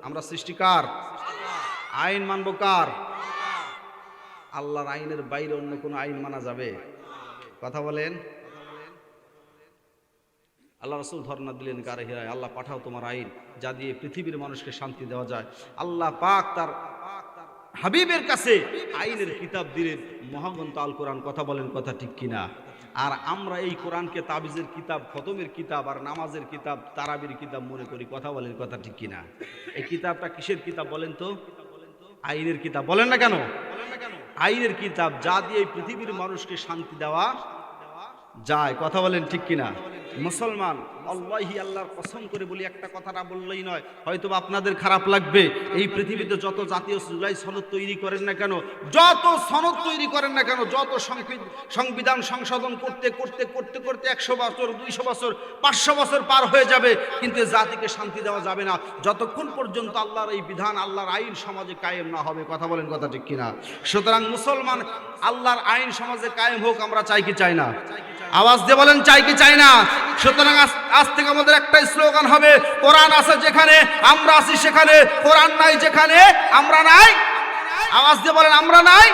আমরা সৃষ্টিকার, আইন মানব কার? আল্লাহর আইনের বাইরে অন্য কোনো আইন মানা যাবে? কথা বলেন। আল্লাহ রসুল ধর্ণা দিলেন কারে হিরায়, আল্লাহ পাঠাও তোমার আইন যা দিয়ে পৃথিবীর মানুষকে শান্তি দেওয়া যায়। আল্লাহ পাক তার হাবিবের কাছে আইনের কিতাব দিলেন, মহাগ্রন্থ আল কোরআন। কথা বলেন, কথা ঠিক কিনা? আর আমরা এই কোরআনকে তাবিজের কিতাব, খতমের কিতাব আর নামাজের কিতাব, তারাবির কিতাব মনে করি। কথা বলেন, কথা ঠিক কিনা? এই কিতাবটা কিসের কিতাব বলেন তো? আইনের কিতাব। বলেন না কেন? আইনের কিতাব যা দিয়ে পৃথিবীর মানুষকে শান্তি দেওয়া যায়। কথা বলেন ঠিক কিনা? মুসলমান, আল্লাহি আল্লাহর কসম করে বলি, একটা কথাটা বললেই নয়, হয়তো আপনাদের খারাপ লাগবে। এই পৃথিবীতে যত জাতীয় জুলাই সনদ তৈরি করেন না কেন, যত সনদ তৈরি করেন না কেন, যত সংবিধান সংশোধন করতে করতে করতে করতে 100 বছর, 200 বছর, 500 বছর পার হয়ে যাবে, কিন্তু জাতিকে শান্তি দেওয়া যাবে না যতক্ষণ পর্যন্ত আল্লাহর এই বিধান, আল্লাহর আইন সমাজে কায়েম না হবে। কথা বলেন, কথা ঠিক কিনা? সুতরাং মুসলমান, আল্লাহর আইন সমাজে কায়েম হোক, আমরা চাই কি চাই না? আওয়াজ দিয়ে বলেন, চাই কি চাই না? সুতরাং আজ থেকে আমাদের একটাই স্লোগান হবে, কোরআন আছে যেখানে আমরা আছি সেখানে, কোরআন নাই যেখানে আমরা নাই। আওয়াজ দিয়ে বলেন, আমরা নাই।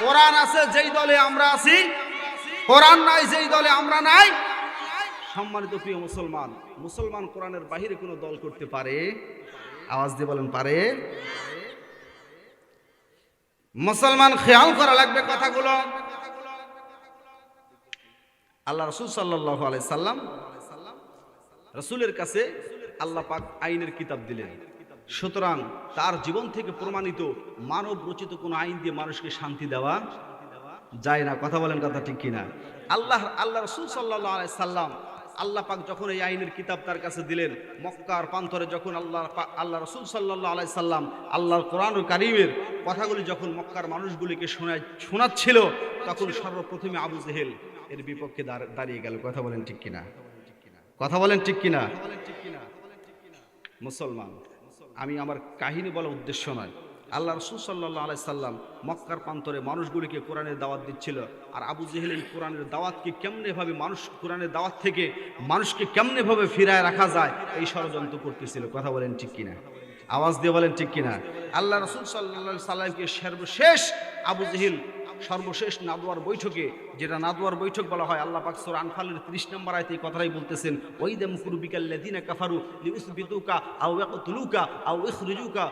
কোরআন আছে যেই দলে আমরা আছি, কোরআন নাই যেই দলে আমরা নাই। সম্মানিত প্রিয় মুসলমান, মুসলমান কোরআনের বাহিরে কোনো দল করতে পারে? আওয়াজ দিয়ে বলেন, পারে? মুসলমান, খেয়াল করা লাগবে কথাগুলো। আল্লাহ রসুল সাল্লাল্লাহু আলাইহি সাল্লাম, রসুলের কাছে আল্লাহ পাক আইনের কিতাব দিলেন। সুতরাং তার জীবন থেকে প্রমাণিত মানব রচিত কোনো আইন দিয়ে মানুষকে শান্তি দেওয়া যায় না। কথা বলেন, কথা ঠিক কিনা? আল্লাহ রসুল সাল্লাল্লাহু আলাইহি সাল্লাম, আল্লাহ পাক যখন এই আইনের কিতাব তার কাছে দিলেন, মক্কার প্রান্তরে যখন আল্লাহ রসুল সাল্লাল্লাহু আলাইহি সাল্লাম আল্লাহর কোরআনুল কারীমের কথাগুলি যখন মক্কার মানুষগুলিকে শোনাচ্ছিল, তখন সর্বপ্রথমে আবু জেহেল এর বিপক্ষে দাঁড়িয়ে গেল। কথা বলেন ঠিক কিনা? কথা বলেন ঠিক কিনা? মুসলমান, আমি আমার কাহিনী বলার উদ্দেশ্য নয়। আল্লাহ রাসূল সাল্লাল্লাহু আলাইহি সাল্লাম মক্কার প্রান্তরে মানুষগুলিকে কোরআনের দাওয়াত দিচ্ছিল, আর আবু জেহেল এই কোরআনের দাওয়াতকে কেমনেভাবে কোরআনের দাওয়াত থেকে মানুষকে কেমনেভাবে ফিরায় রাখা যায় এই ষড়যন্ত্র করতেছিল। কথা বলেন ঠিক কিনা? আওয়াজ দিয়ে বলেন ঠিক কিনা? আল্লাহ রাসূল সাল্লাল্লাহু আলাইহি সাল্লামকে সর্বশেষ আবু জেহেল সর্বশেষ নাদওয়ার বৈঠকে, যেটা নাদওয়ার বৈঠক বলা হয়, আল্লাহ পাক সূরা আনফালের 30 নম্বর আয়াতে এই কথাটাই বলতেছেন, ওয়াইদা মুকুরবিকাল্লাযিনা কাফারু লিউসবিতুকা আও ইয়াকতুলুকা আও ইখরিজুকা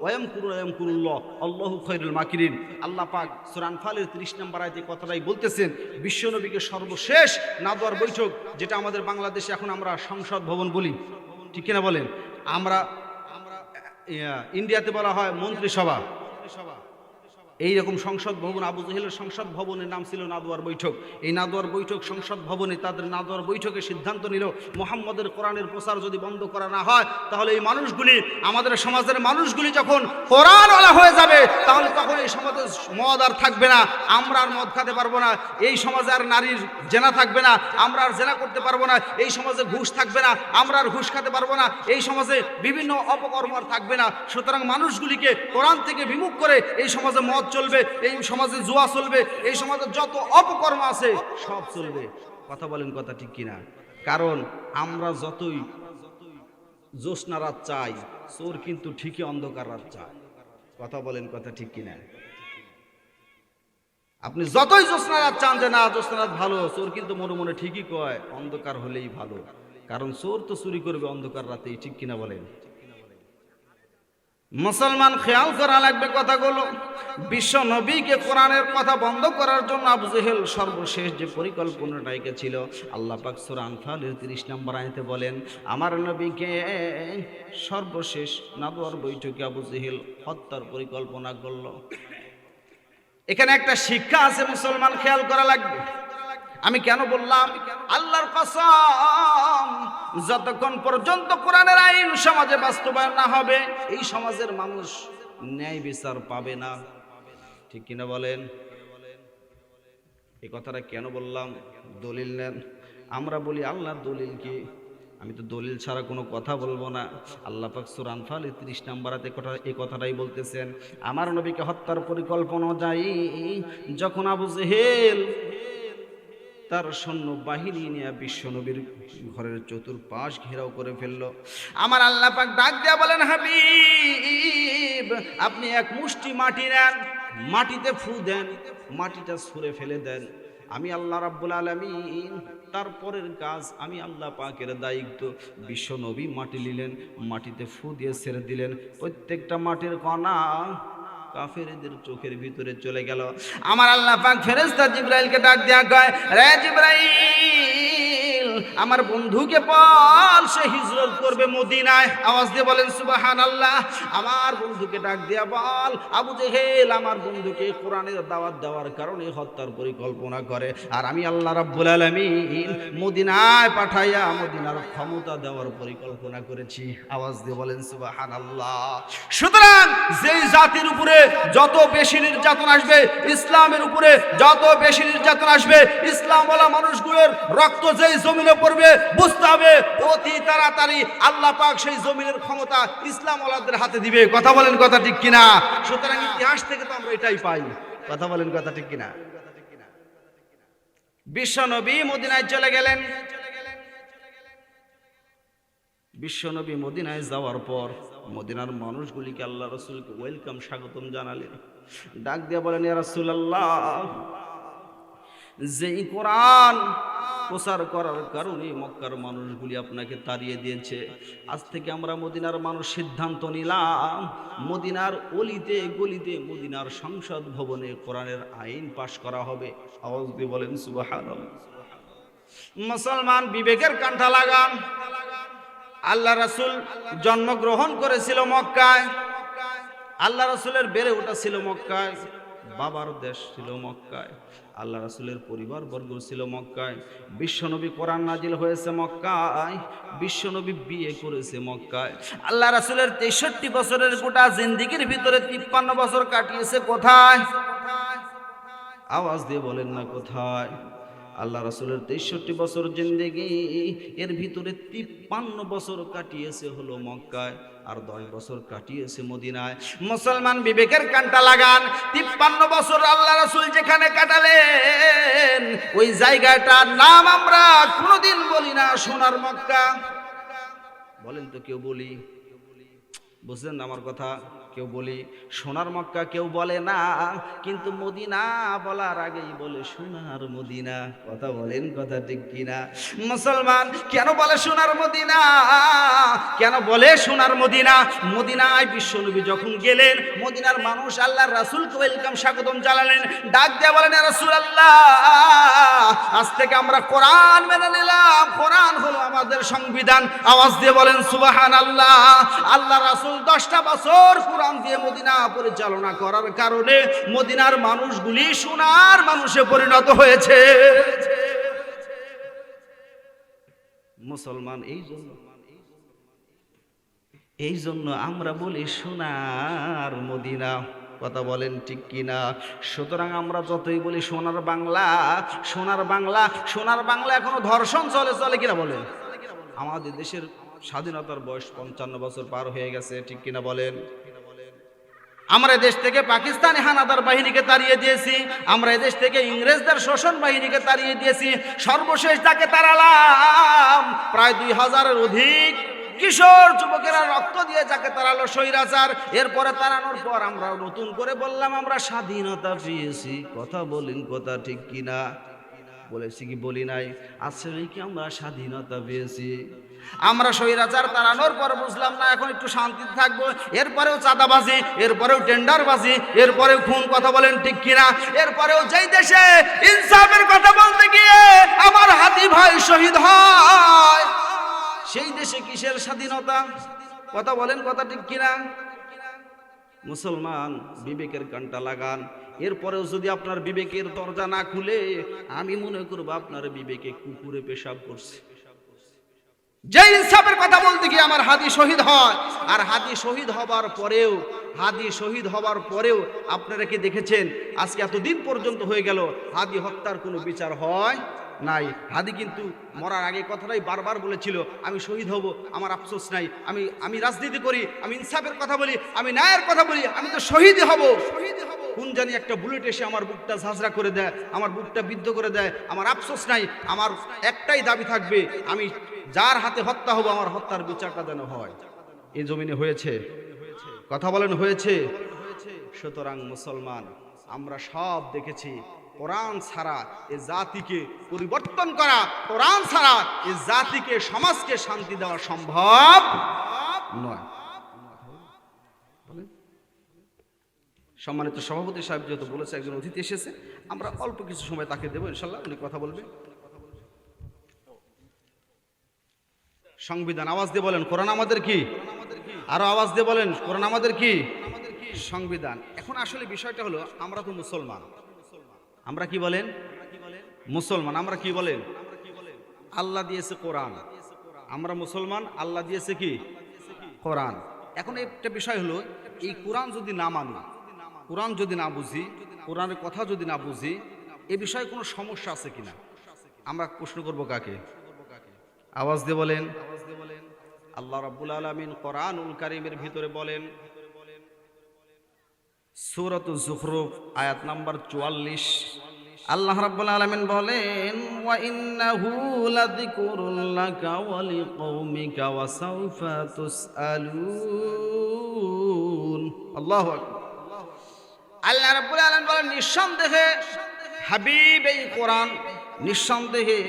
ওয়ায়ামকুরুনা ইয়ামকুরুল্লাহ আল্লাহু খায়রুল মাকিরিন। আল্লাহ পাক সূরা আনফালের 30 নম্বর আয়াতে এই কথাটাই বলতেছেন। বিশ্বনবীকে সর্বশেষ নাদওয়ার বৈঠক, যেটা আমাদের বাংলাদেশে এখন আমরা সংসদ ভবন বলি, ঠিক কিনা বলেন? আমরা ইন্ডিয়াতে বলা হয় মন্ত্রিসভা। এইরকম সংসদ ভবন, আবু জেহেলের সংসদ ভবনের নাম ছিল নাদওয়ার বৈঠক। এই নাদওয়ার বৈঠক, সংসদ ভবনে তাদের নাদওয়ার বৈঠকে সিদ্ধান্ত নিল, মুহাম্মদের কোরআনের প্রচার যদি বন্ধ করা না হয়, তাহলে এই মানুষগুলি, আমাদের সমাজের মানুষগুলি যখন কোরআনওয়ালা হয়ে যাবে, তাহলে তখন এই সমাজে মদ আর থাকবে না, আমরা আর মদ খেতে পারবো না। এই সমাজে আর নারীর জেনা থাকবে না, আমরা আর জেনা করতে পারবো না। এই সমাজে ঘুষ থাকবে না, আমরা আর ঘুষ খেতে পারবো না। এই সমাজে বিভিন্ন অপকর্ম আর থাকবে না। সুতরাং মানুষগুলিকে কোরআন থেকে বিমুখ করে এই সমাজে মদ চলবে, এই সমাজে জুয়া চলবে, এই সমাজে যত অপকর্ম আছে সব চলবে। কথা বলেন, কথা ঠিক কিনা? কারণ আমরা যতই জ্যোৎস্না রাত চাই, চোর কিন্তু ঠিকই অন্ধকার রাত চায়। কথা বলেন, কথা ঠিক কিনা? আপনি যতই জ্যোৎস্না রাত চান যে না জ্যোৎস্না রাত ভালো, চোর কিন্তু মনে মনে ঠিকই কয় অন্ধকার হলেই ভালো, কারণ চোর তো চুরি করবে অন্ধকার রাতেই। ঠিক কিনা বলেন? মুসলমান, খেয়াল করা লাগবে কথাগুলো। বিশ্ব নবীকে কোরআনের কথা বন্ধ করার জন্য আবু জেহেল সর্বশেষ যে পরিকল্পনাটা এঁকেছিল, আল্লাহ পাক সূরা আনফালের 30 নম্বর আয়াতে বলেন, আমার নবীকে সর্বশেষ নাদওয়ার বৈঠকে আবু জেহেল হত্যার পরিকল্পনা করল। এখানে একটা শিক্ষা আছে মুসলমান, খেয়াল করা লাগবে। আমি কেন বললাম? আল্লাহর কসম, যতক্ষণ পর্যন্ত কোরআনের আইন সমাজে বাস্তবায়ন না হবে, এই সমাজের মানুষ ন্যায় বিচার পাবে না। ঠিক কিনা বলেন? এই কথাটা কেন বললাম? দলিল নেন। আমরা বলি আল্লাহর দলিল কি? আমি তো দলিল ছাড়া কোনো কথা বলবো না। আল্লাহ পাক সূরা আনফালের 30 নম্বর আয়াতে এই কথাটাই বলতেছেন, আমার নবীকে হত্যার পরিকল্পনা যাই যখন আবু জেহেল তার সৈন্য বাহিনী নিয়ে বিশ্বনবীর ঘরের চতুর্পাশ ঘেরাও করে ফেললো। আমার আল্লাহ পাক ডাক দিয়া বলেন, হাবিব আপনি এক মুষ্টি মাটি নেন, মাটিতে ফু দেন, মাটিটা ছুঁড়ে ফেলে দেন, আমি আল্লাহ রাব্বুল আলামিন তারপরের কাজ আমি আল্লাহ পাকের দায়িত্ব। বিশ্বনবী মাটি নিলেন, মাটিতে ফু দিয়ে ছেড়ে দিলেন, প্রত্যেকটা মাটির কণা কাফেরদের চোখের ভিতরে চলে গেল। আমার আল্লাহ পাক ফেরেশতা জিবরাইলকে ডাক দেয়া কয়, রে জিবরাইল আমার বন্ধুকে বল সে হিজরত করবে মদিনায়। আওয়াজ দিয়ে বলেন সুবহানাল্লাহ। আমার বন্ধুকে ডাক দিয়া বল আবু জেহেল আমার বন্ধুকে কোরআনের দাওয়াত দেওয়ার কারণে হত্যার পরিকল্পনা করে, আর আমি আল্লাহ রাব্বুল আলামিন মদিনায় পাঠাইয়া মদিনার ক্ষমতা দেওয়ার পরিকল্পনা করেছি। আওয়াজ দিয়ে বলেন সুবহানাল্লাহ। সুতরাং যেই জাতির উপরে যত বেশি নির্যাতন আসবে, ইসলামের উপরে যত বেশি নির্যাতন আসবে, ইসলামওয়ালা মানুষগুলোর রক্ত যেই জমিনে পড়বে, বুঝতে হবে অতি তাড়াতাড়ি আল্লাহ পাক সেই জমিনের ক্ষমতা ইসলামওয়ালাদের হাতে দিবে। কথা বলেন কথা ঠিক কিনা? সুতরাং ইতিহাস থেকে তো আমরা এটাই পাই। কথা বলেন কথা ঠিক কিনা? বিশ্বনবী মদিনায় চলে গেলেন। বিশ্বনবী মদিনায় যাওয়ার পর মদিনার মানুষগুলিকে আল্লাহ রাসূলকে ওয়েলকাম স্বাগতম জানালেন। ডাক দিয়ে বলেন, ইয়া রাসূলুল্লাহ যেই কোরআন প্রচার করার কারণে মক্কার মানুষগুলি আপনাকে তাড়িয়ে দিয়েছে, আজ থেকে আমরা মদিনার মানুষ সিদ্ধান্ত নিলাম মদিনার অলিতে গলিতে মদিনার সংসদ ভবনে কোরআনের আইন পাশ করা হবে। আওয়াজ দিয়ে বলেন সুবহানাল্লাহ। মুসলমান বিবেকের কাঁটা লাগান। আল্লাহ রাসূল জন্মগ্রহণ করেছিল মক্কায়, আল্লাহ রাসূলের বেড়ে ওঠা ছিল মক্কায়, বাবার দেশ ছিল মক্কায়, আল্লাহ রাসূলের পরিবার বর্গ ছিল মক্কায়, বিশ্বনবী কোরআন নাজিল হয়েছে মক্কায়, বিশ্বনবী বিয়ে করেছে মক্কায়। আল্লাহ রাসূলের 63 বছরের গোটা জিন্দেগির ভিতরে 53 বছর কাটিয়েছে কোথায়? আওয়াজ দিয়ে বলেন না কোথায়? আল্লাহ রাসূলের 63 বছর জিন্দেগি, এর ভিতরে 53 বছর কাটিয়েছে হলো মক্কায়, আর 10 বছর কাটিয়েছে মদিনায়। মুসলমান বিবেকের কানটা লাগান। 53 বছর আল্লাহ রাসূল যেখানে কাটালেন, ওই জায়গাটার নাম আমরা কোনোদিন বলি না সোনার মক্কা। বলেন তো কেউ বলি? বুঝলেন না আমার কথা? কেউ বলি সোনার মক্কা, কেউ বলে না, কিন্তু মদিনা বলার আগেই বলে সোনার মদিনা। কথা বলেন কথা ঠিক কিনা? মুসলমান কেন বলে সোনার মদিনা? কেন বলে সোনার মদিনা? মদিনায় বিশ্বনবী যখন গেলেন, মদিনার মানুষ আল্লাহর রাসূলকে ওয়েলকাম স্বাগতম জানালেন। ডাক দিয়ে বলেন, ইয়া রাসূলুল্লাহ আজ থেকে আমরা কোরআন মেনে নিলাম, কোরআন হলো আমাদের সংবিধান। আওয়াজ দিয়ে বলেন সুবহানাল্লাহ। আল্লাহ রাসূল 10টা বছর কোরআন দিয়ে মদিনা পরিচালনা করার কারণে মদিনার মানুষগুলি সোনার মানুষে পরিণত হয়েছে। মুসলমান এই জন্য আমরা বলি সোনার মদিনা। কথা বলেন ঠিক কিনা? সুতরাং আমরা যতই বলি সোনার বাংলা, সোনার বাংলা, সোনার বাংলা, এখনো ধর্ষণ চলে কিনা বলেন? আমাদের দেশের স্বাধীনতার বয়স 55 বছর পার হয়ে গেছে, ঠিক কিনা বলেন? আমরা দেশ থেকে পাকিস্তানি হানাদার বাহিনীকে তাড়িয়ে দিয়েছি, আমরা দেশ থেকে ইংরেজদের শোষণ বাহিনীকে তাড়িয়ে দিয়েছি, সর্বশেষ তাকে তাড়ালাম প্রায় 2000-এর অধিক কিশোর যুবকেরা রক্ত দিয়ে যাকে তাড়ালো স্বৈরাচার। এরপরে তাড়ানোর পর আমরা নতুন করে বললাম আমরা স্বাধীনতা পেয়েছি। কথা বলেন কথা ঠিক কিনা? বলেছি কি বলি নাই? আসলে কি আমরা স্বাধীনতা পেয়েছি? আমরা স্বৈরাচার তাড়ানোর পর বুঝলাম না এখন একটু শান্তিতে থাকবো, এরপরেও চাঁদাবাজি, এরপরেও টেন্ডারবাজি, এরপরেও খুন। কথা বলেন ঠিক কিনা? এরপরেও যেই দেশে ইনসাফের কথা বলতে গিয়ে আমার হাতি ভাই শহীদ হয়, সেই দেশে কিসের স্বাধীনতা? কথা বলেন কথা ঠিক কিনা? মুসলমান বিবেকের কানটা লাগান। এরপরেও যদি আপনার বিবেকের দরজা না খুলে, আমি মনে করব আপনার বিবেকে কুকুরে পেশাব করছে। যে ইনসাফের কথা বলতে গিয়ে আমার হাদি শহীদ হয়, আর হাদি শহীদ হবার পরেও আপনারা কি দেখেছেন আজকে এতদিন পর্যন্ত হয়ে গেল হাদি হত্যার কোনো বিচার হয় নাই? হাদি কিন্তু মরার আগে কথাটাই বারবার বলেছিল, আমি শহীদ হব, আমার আফসোস নাই, আমি রাজনীতি করি, আমি ইনসাফের কথা বলি, আমি ন্যায়ের কথা বলি, আমি তো শহীদ হব। কোন জানি একটা বুলেট এসে আমার বুকটা ঝাঁঝরা করে দেয়, আমার বুকটা বিদ্ধ করে দেয়, আমার আফসোস নাই, আমার একটাই দাবি থাকবে, আমি যার হাতে হত্যা হব আমার হত্যার বিচারটা যেন হয়। এই জমিনে হয়েছে, কথা বলেন হয়েছে। সুতরাং মুসলমান, আমরা সব দেখেছি, কোরআন ছাড়া এ জাতিকে পরিবর্তন করা, কোরআন ছাড়া এ জাতিকে সমাজকে শান্তি দেওয়া সম্ভব নয়। সম্মানিত সভাপতি সাহেব যেহেতু বলেছে একজন অতিথি এসেছে, আমরা অল্প কিছু সময় তাকে দেবো, ইনশাল্লাহ উনি কথা বলবেন। সংবিধান, আওয়াজ দিয়ে বলেন কোরআন আমাদের কি? আরো আওয়াজ দিয়ে বলেন কোরআন আমাদের কি? সংবিধান। এখন আসলে বিষয়টা হলো, আমরা তো মুসলমান, আমরা কি বলেন? মুসলমান। আমরা কি বলেন? আল্লাহ দিয়েছে কোরআন, আমরা মুসলমান, আল্লাহ দিয়েছে কি? কোরআন। এখন একটা বিষয় হলো, এই কোরআন যদি না মানি, কোরআন যদি না বুঝি, কোরআনের কথা যদি না বুঝি, এ বিষয়ে কোনো সমস্যা আছে কিনা আমরা প্রশ্ন করব কাকে? আওয়াজ দিয়ে বলেন। আল্লাহ রাব্বুল আলামিন কোরআনুল কারীমের ভিতরে বলেন, সূরাতুজ যুখরুফ আয়াত নাম্বার 44, আল্লাহ রাব্বুল আলামিন বলেন, ওয়া ইন্নাহু লাযিকরুল লাকা ওয়া লিকওমিকা ওয়া সাউফা তুসআলুন। আল্লাহু আকবার। আল্লাহ রাব্বুল আলামিন বলেন, নিঃসন্দেহে হাবিব এই কোরআন নিঃসন্দেহে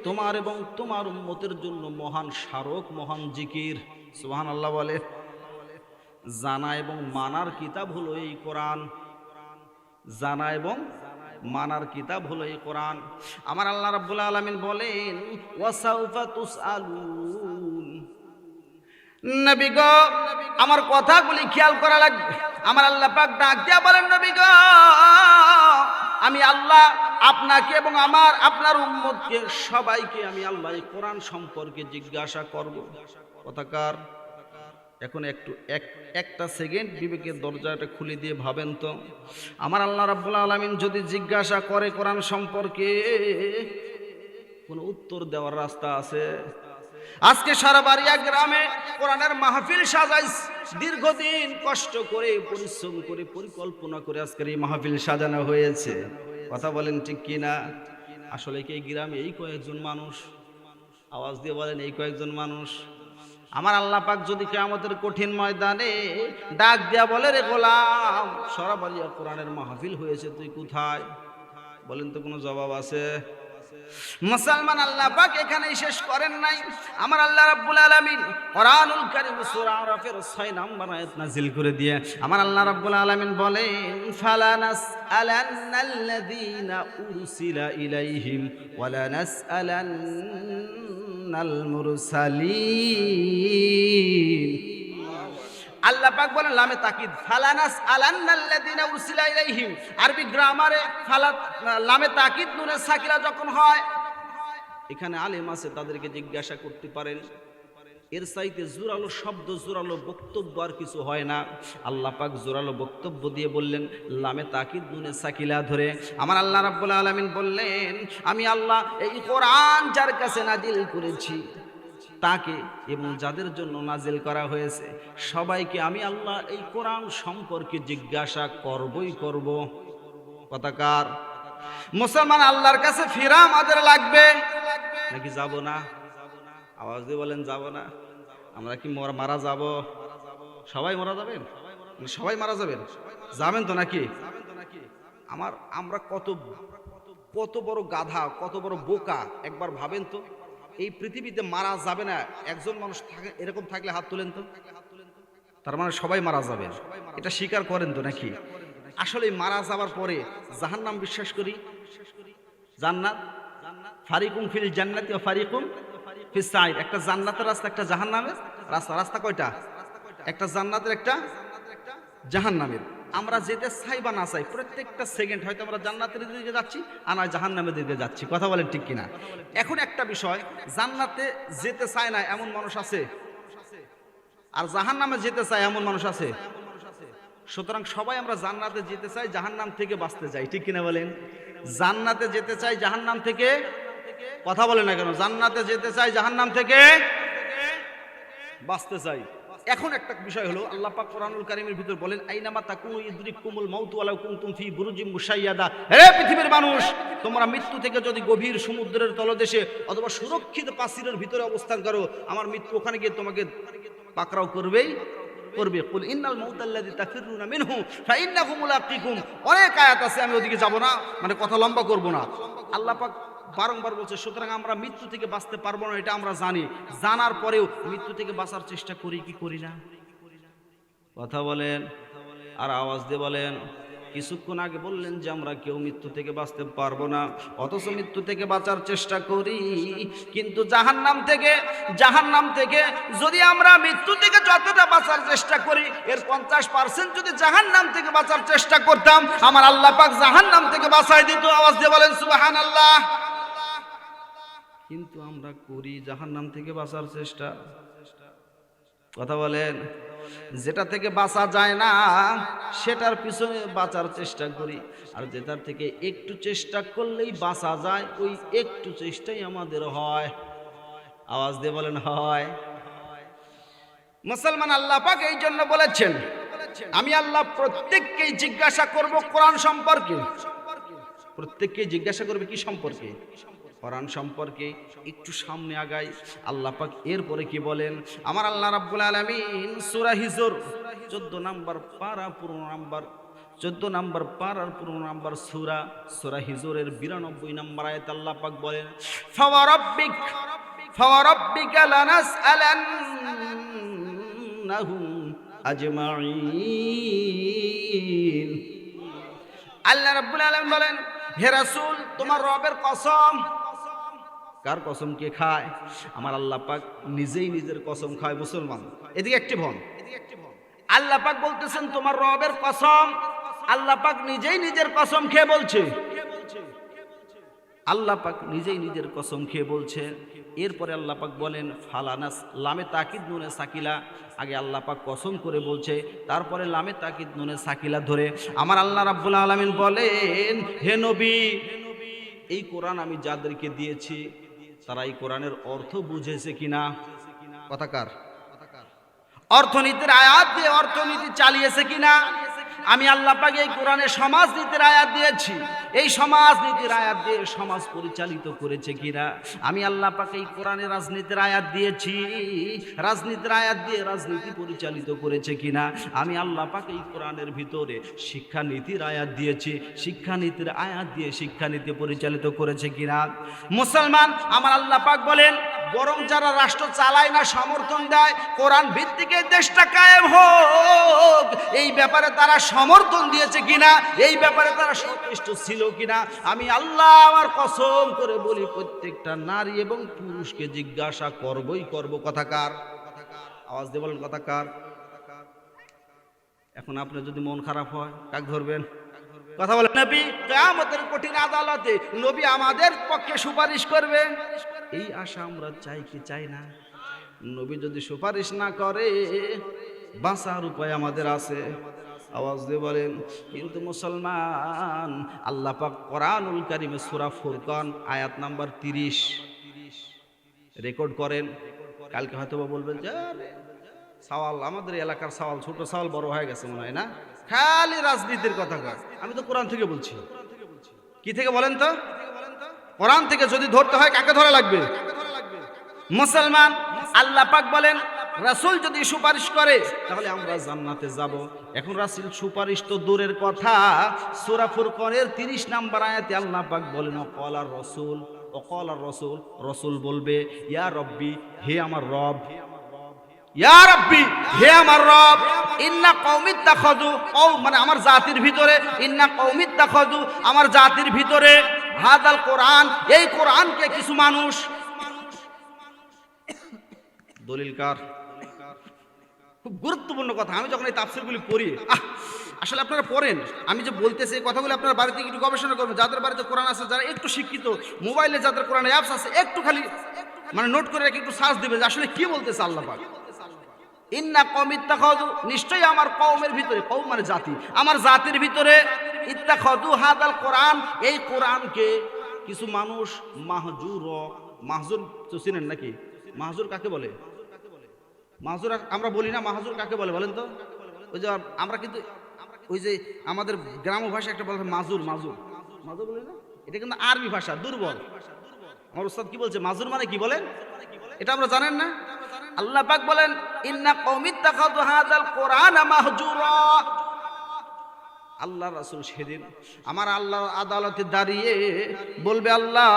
তোমার এবং তোমার উম্মতের জন্য মহান স্মারক, মহান জিকির। সুবহানাল্লাহ বলে। জানা এবং মানার কিতাব হলো এই কোরআন, জানা এবং মানার কিতাব হলো এই কোরআন। আমার আল্লাহ রাব্বুল আলামিন বলেন, ওয়াসাউফা তুসআলুন। নবী গো, আমার কথাগুলি খেয়াল করা লাগবে। আমার আল্লাহ পাক ডাক দিয়া বলেন, নবী গো, আমি আল্লাহ আপনাকে এবং আপনার উম্মতকে সবাইকে আমি আল্লাহ এই কোরআন সম্পর্কে জিজ্ঞাসা করব। কথাকার এখন একটা সেকেন্ড বিবেকের দরজাটা খুলে দিয়ে ভাবেন তো, আমার আল্লাহ রাব্বুল আলামিন যদি জিজ্ঞাসা করে কোরআন সম্পর্কে, কোনো উত্তর দেওয়ার রাস্তা আছে? আজকে সারা বাড়িয়া গ্রামে কোরআনের মাহফিল সাজাইছে, দীর্ঘদিন কষ্ট করে, পরিশ্রম করে, পরিকল্পনা করে আজকের এই মাহফিল সাজানো হয়েছে। কথা বলেন ঠিক কি না? আসলে কি এই গ্রামে এই কয়েকজন মানুষ? আওয়াজ দিয়ে বলেন, এই কয়েকজন মানুষ। আমার আল্লাহ পাক যদি কিয়ামতের কঠিন ময়দানে ডাক দিয়া বলে, রে গোলাম, সারা বাড়িয়া কোরআনের মাহফিল হয়েছে, তুই কোথায়? বলেন তো কোনো জবাব আছে? মুসলমান, আল্লাহ পাক এখানেই শেষ করেন নাই। আমার আল্লাহ রাব্বুল আলামিন কোরআনুল কারীম সূরা আরাফের 6 নম্বর আয়াত নাযিল করে দিয়ে আমার আল্লাহ রাব্বুল আলামিন বলেন, ফালানাসআলান্নাল্লাযীনা উরসিলা ইলাইহিম ওয়ালা নাসআলান্নাল মুরসালিন। আল্লাহ পাক বলেন লামে তাকিদ, ফালানাস আলান্নাল্লাযীনা উরসিলা ইলাইহিম। আরবি গ্রামারে লামে তাকিদ নুনে সাকিরা যখন হয়, এখানে আলেম আছে, তাদেরকে জিজ্ঞাসা করতে পারেন। এর চাইতে জোরালো শব্দ, জোরালো বক্তব্য আর কিছু হয় না। আল্লাহ পাক জোরালো বক্তব্য দিয়ে বললেন লামে তাকিদ নুনে সাকিলা ধরে। আমার আল্লাহ রাব্বুল আলামিন বললেন, আমি আল্লাহ এই কোরআন যার কাছে নাজিল করেছি তাকে এবং যাদের জন্য নাজিল করা হয়েছে সবাইকে আমি আল্লাহ এই কোরআন সম্পর্কে জিজ্ঞাসা করবই করব। কথাকার মুসলমান, আল্লাহর কাছে ফিরা আমাদের লাগবে নাকি যাব না? আওয়াজ দিয়ে বলেন, যাব না? আমরা কি মারা যাব? সবাই মারা যাবেন? সবাই মারা যাবেন? যাবেন তো নাকি? আমরা কত বড় গাধা, কত বড় বোকা একবার ভাবেন তো। এই পৃথিবীতে মারা যাবে না একজন মানুষ এরকম থাকলে হাত তুলেন তো। তার মানে সবাই মারা যাবেন, এটা স্বীকার করেন তো নাকি? আসলে মারা যাবার পরে জাহান্নাম বিশ্বাস করি, জান্নাত, ফারিকুম ফিল জান্নাতি ওয়া ফারিকুম ফিস সাইর। একটা জান্নাতের রাস্তা, একটা জাহান্নামের রাস্তা। রাস্তা কয়টা? একটা জান্নাতের, একটা জাহান্নামের। আমরা যেতে চাই বা না চাই, প্রত্যেকটা সেকেন্ড হয়তো আমরা জান্নাতের দিকে যাচ্ছি আর নয় জাহান্নামের দিকে যাচ্ছি। কথা বলেন ঠিক কিনা? এখন একটা বিষয়, জান্নাতে যেতে চায় না এমন মানুষ আছে, আর জাহান্নামে যেতে চায় এমন মানুষ আছে। সুতরাং সবাই আমরা জান্নাতে যেতে চাই, জাহান্নাম থেকে বাঁচতে চাই, ঠিক কিনা বলেন? জান্নাতে যেতে চাই, জাহান্নাম থেকে, কথা বলে না কেন? জান্নাতে যেতে চাই, জাহান্নাম থেকে বাঁচতে চাই। এখন একটা বিষয় হলো, আল্লাহ পাক কোরআনুল কারীমের ভিতর বলেন আইনামা তাকুনু ইদরিকুমুল মাউতু ওয়ালাউ কুনতুম ফি বুরুজিম মুশাইয়াদা। হে পৃথিবীর মানুষ, তোমরা মৃত্যু থেকে যদি গভীর সমুদ্রের তলদেশে অথবা সুরক্ষিত প্রাচীরের ভিতরে অবস্থান করো, আমার মৃত্যু ওখানে গিয়ে তোমাকে পাকড়াও করবে। কুল ইন্নাল মাউতাল্লাযী তাফিরুনা মিনহু ফাইন্নাহু মুলাক্কিকুম। অনেক আয়াত আছে, আমি ওদিকে যাব না, মানে কথা লম্বা করব না। আল্লাহ পাক বারংবার বলছে, সুতরাং আমরা মৃত্যু থেকে বাঁচতে পারবো না, এটা আমরা জানি। জানার পরেও মৃত্যু থেকে বাঁচার চেষ্টা করি কি করি না? কথা বলেন আর আওয়াজ দিয়ে বলেন। কিছুক্ষণ আগে বললেন যে আমরা কেউ মৃত্যু থেকে বাঁচতে পারবো না, অথচ মৃত্যু থেকে বাঁচার চেষ্টা করি। কিন্তু জাহান্নাম থেকে যদি আমরা মৃত্যু থেকে যতটা বাঁচার চেষ্টা করি, এর 50% যদি জাহান্নাম থেকে বাঁচার চেষ্টা করতাম, আমার আল্লাহ পাক জাহান্নাম থেকে বাঁচাই দিত। আওয়াজ দিয়ে বলেন সুবহানাল্লাহ। কিন্তু আমরা করি জাহান্নাম থেকে বাঁচার চেষ্টা। কথা বলেন। যেটা থেকে বাঁচা যায় না সেটার পিছনে বাঁচার চেষ্টা করি, আর যেটার থেকে একটু চেষ্টা করলেই বাঁচা যায়, ওই একটু চেষ্টাই আমাদের হয়। আওয়াজ দিয়ে বলেন হয়। মুসলমান, আল্লাহ পাক এই জন্য বলেছেন, আমি আল্লাহ প্রত্যেককেই জিজ্ঞাসা করব কোরআন সম্পর্কে। প্রত্যেককেই জিজ্ঞাসা করবে কি সম্পর্কে? কোরআন সম্পর্কে। একটু সামনে আগাই, আল্লাহ পাক এরপরে কি বলেন? আমার আল্লাহ রাব্বুল আলামিন সূরা হিজর 14 নম্বর পারা 15 নম্বর 14 নম্বর পারার 15 নম্বর সূরা হিজরের 92 নম্বর আয়াত আল্লাহ পাক বলেন, ফাওয়ারাব্বিকা লানাসআলান্নাহুম আজমাইন। আল্লাহ রাব্বুল আলামিন বলেন, হে রাসূল, তোমার রবের কসম। কার কসম কে খায়? আমার আল্লাহ পাক নিজেই নিজের কসম খায়। মুসলমান, এদিকে একটি ভন। আল্লাহ পাক বলতেছেন তোমার রবের কসম। আল্লাহ পাক নিজেই নিজের কসম খেয়ে বলছে। আল্লাহ পাক নিজেই নিজের কসম খেয়ে বলছে। এরপরে আল্লাহ পাক বলেন ফালানাস, লামে তাকিদ নুনে সাকিলা। আগে আল্লাহ পাক কসম করে বলছে, তারপরে লামে তাকিদ নুনে সাকিলা ধরে আমার আল্লাহ রাব্বুল আলামিন বলেন, হে নবী, এই কোরআন আমি যাদেরকে দিয়েছি তারা এই কোরআনের অর্থ বুঝেছে কিনা? কথাকার অর্থনীতির আয়াত দিয়ে অর্থনীতি চালিয়েছে কিনা? আমি আল্লাহ পাক এই কোরআনে সমাজনীতির আয়াত দিয়েছি, এই সমাজনীতির আয়াত দিয়ে সমাজ পরিচালিত করেছে কিনা? আমি আল্লাহ পাক এই কোরআনে রাজনীতির আয়াত দিয়েছি, রাজনীতির আয়াত দিয়ে রাজনীতি পরিচালিত করেছে কিনা? আমি আল্লাহ পাক এই কোরআনের ভিতরে শিক্ষানীতির আয়াত দিয়েছি, শিক্ষানীতির আয়াত দিয়ে শিক্ষানীতি পরিচালিত করেছে কিনা? মুসলমান, আমার আল্লাহ পাক বলেন, বরং যারা রাষ্ট্র চালায় না, সমর্থন দেয় কোরআন ভিত্তিক দেশটা কায়েম হোক, এই ব্যাপারে তারা সমর্থন দিয়েছে কিনা, এই ব্যাপারে তারা সচেষ্ট ছিল কিনা? আমি আল্লাহ আমার কসম করে বলি, প্রত্যেকটা নারী এবং পুরুষকে জিজ্ঞাসা করবই করব। কথাকার আওয়াজ দিয়ে বলেন কথাকার। এখন আপনার যদি মন খারাপ হয়, কাক ধরবেন? কথা বলেন। নবী কিয়ামতের কঠিন আদালতে নবী আমাদের পক্ষে সুপারিশ করবে, এই আশা আমরা চাই কি চাই না? নবী যদি সুপারিশ না করে বাঁচার উপায় আমাদের আছে। আওয়াজ দিয়ে বলেন। কিন্তু মুসলমান, আল্লাহ পাক কোরআনুল কারীমে সূরা ফুরকান আয়াত নাম্বার 30 রেকর্ড করেন। কালকে হয়তো বলবেন যে সওয়াল, আমাদের এলাকার সওয়াল, ছোট সওয়াল বড় হয়ে গেছে মনে হয় না, খালি রাজনীতির কথা কয়। আমি তো কোরআন থেকে বলছি। কি থেকে বলেন তো? কোরআন থেকে যদি ধরতে হয় কাকে ধরা লাগবে? মুসলমান, আল্লাহ পাক বলেন রাসূল যদি সুপারিশ করে তাহলে আমরা জান্নাতে যাব। এখন রাসূল সুপারিশ তো দূরের কথা, সূরা ফুরকানের 30 নম্বর আয়াতে আল্লাহ পাক বলেন ওয়াকালার রাসূল, ওয়াকালার রাসূল, রাসূল বলবে ইয়া রব্বি, হে আমার রব, ইয়া রব্বি, হে আমার রব, ইন্না কওমি তাখাযু, মানে আমার জাতির ভিতরে, ইন্না কওমি তাখাযু, আমার জাতির ভিতরে হাদাল কোরআন, এই কোরআনকে কিছু মানুষ। দলিল কার? খুব গুরুত্বপূর্ণ কথা। আমি যখন এই তাফসীরগুলি পড়ি, আসলে আপনারা পড়েন, আমি যে বলতেছি এই কথাগুলো আপনারা বাড়িতে একটু গবেষণা করবেন। যাদের বাড়িতে কোরআন আছে, যারা একটু শিক্ষিত, মোবাইলে যাদের কোরআন অ্যাপস আছে, একটু খালি মানে নোট করে রেখে একটু সার্চ দিবেন যে আসলে কি বলতেছে আল্লাহ পাক। ইন্না কওমি ইত্তাখাযু, নিশ্চয়ই আমার কওমের ভিতরে, কওম মানে জাতি, আমার জাতির ভিতরে ইত্তাখাযু হাদাল কোরআন, এই কোরআনকে কিছু মানুষ মাহজুর। মাহজুর তো চিনেন নাকি? মাহজুর কাকে বলে? মাহুজুর আমরা বলি না, মাহুজুর কাকে বলে বলেন তো? ওই যে আমরা কিন্তু ওই যে আমাদের গ্রাম্য ভাষা একটা বলা হয় মাজুর, মাজুর মাজুর বলি না, এটা কিন্তু আরবি ভাষা, দুর্বল। আমার উস্তাদ কি বলছে, মাজুর মানে কি বলেন, এটা আমরা জানেন না? আল্লাহ পাক বলেন ইন্না কওমিত্তাখাযু হাযাল কুরআনা মাহজুরা। আল্লাহ রাসূল সেদিন আমার আল্লাহর আদালতে দাঁড়িয়ে বলবে, আল্লাহ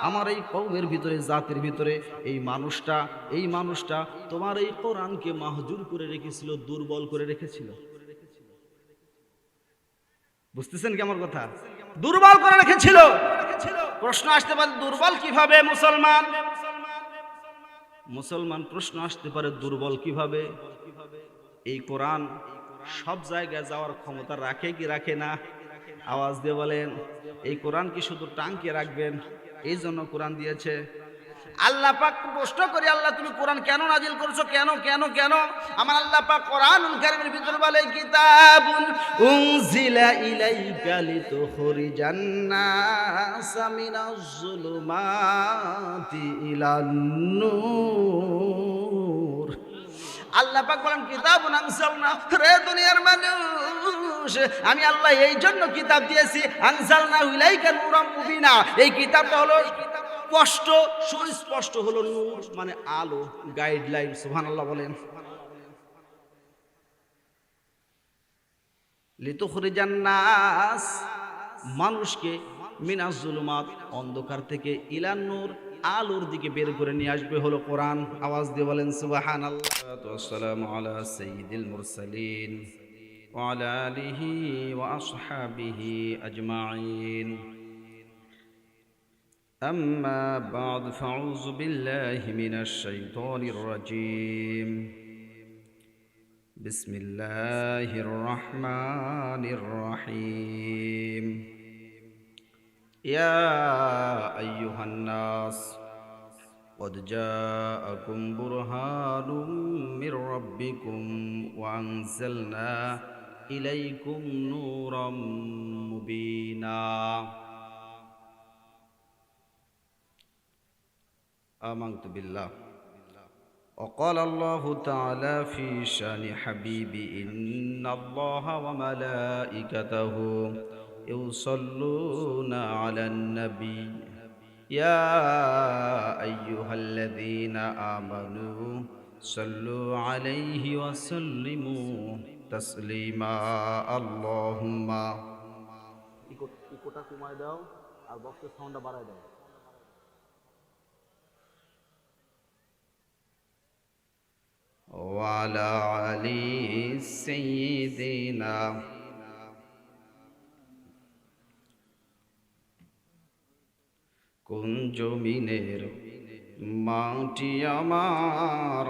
আমার এই কওমের ভিতরে, জাতির ভিতরে এই মানুষটা তোমার এই কোরআনকে মাহজুর করে রেখেছিল, দুর্বল করে রেখেছিল। বুঝতেছেন কি আমার কথা? দুর্বল করে রেখেছিল। প্রশ্ন আসতে পারে দুর্বল কিভাবে মুসলমান? মুসলমান প্রশ্ন আসতে পারে দুর্বল কিভাবে? এই কোরআন সব জায়গায় যাওয়ার ক্ষমতা রাখে কি রাখে না? আওয়াজ দিয়ে বলেন। এই কোরআন কি শুধু টাঙ্কে রাখবেন এই জন্য কোরআন দিয়েছে? আল্লাহ পাক প্রশ্ন করি, আল্লাহ তুমি কোরআন কেন নাজিল করছো, কেন কেন কেন? আমার আল্লাহ পাক কোরআনুল কারীমের ভিতরে বলে কিতাবুন উনজিলা ইলাইকা লিতুখরিজান নাসা মিনাজ যুলুমাতি ইলান নূর। আল্লাহ পাক বলেন কিতাবুন আনজালনা, রে দুনিয়ার মানুষ আমি আল্লাহ এই জন্য কিতাব দিয়েছি, আনজালনা ইলাইকা নূরাম মুবিনা, এই কিতাবটা হলো স্পষ্ট, সুস্পষ্ট হলো নূর মানে আলো, গাইডলাইন। সুবহানাল্লাহ বলেন। লিতুখরিজান নাস, মানুষকে মিনাজ যুলুমাত, অন্ধকার থেকে, ইলান নূর, আলোর দিকে বের করে নিয়ে আসবে হলো কোরআন। আওয়াজ দিয়ে বলেন সুবহানাল্লাহ। ওয়াসসালামু আলা সাইয়্যিদিল মুরসালিন ওয়া আলা আলিহি ওয়া আসহাবিহি আজমাইন। أما بعد فأعوذ بالله من الشيطان الرجيم. بسم الله الرحمن الرحيم. يا أيها الناس قد جاءكم برهان من ربكم وأنزلنا إليكم نورا مبينا. آمنت بالله. وقال الله تعالى في شان حبيبي إن الله وملائكته يصلون على النبي يا أيها الذين آمنوا صلوا عليه وسلموا تسليما. اللهم ইকোটা কমায় দাও আর বক্সের সাউন্ডটা বাড়ায় দাও। وعلى علي سيدنا কোন জমিনের মাটি আমার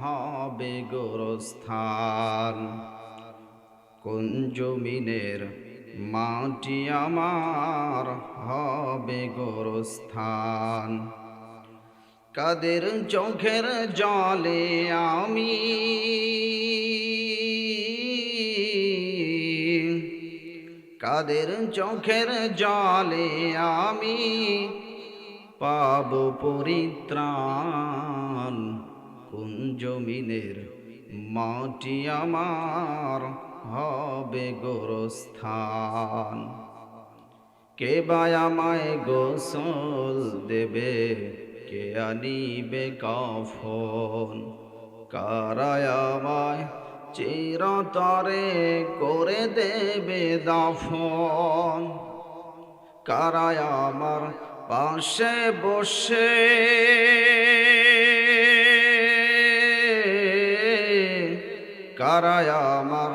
হবে গোরস্থান, কোন জমিনের মাটি আমার হবে গোরস্থান। কাদের চোখের জলে আমি, কাদের চোখের জলে আমি পাব পরিত্রাণ, কোন জমিনের মাটি আমার হবে গোরস্থান। কে বা আমায় গোসল দেবে, কে আনিবে কাফন, কারায় আমায় চিরতরে করে দেবে দাফন। কারায় আমার পাশে বসে, কারায় আমার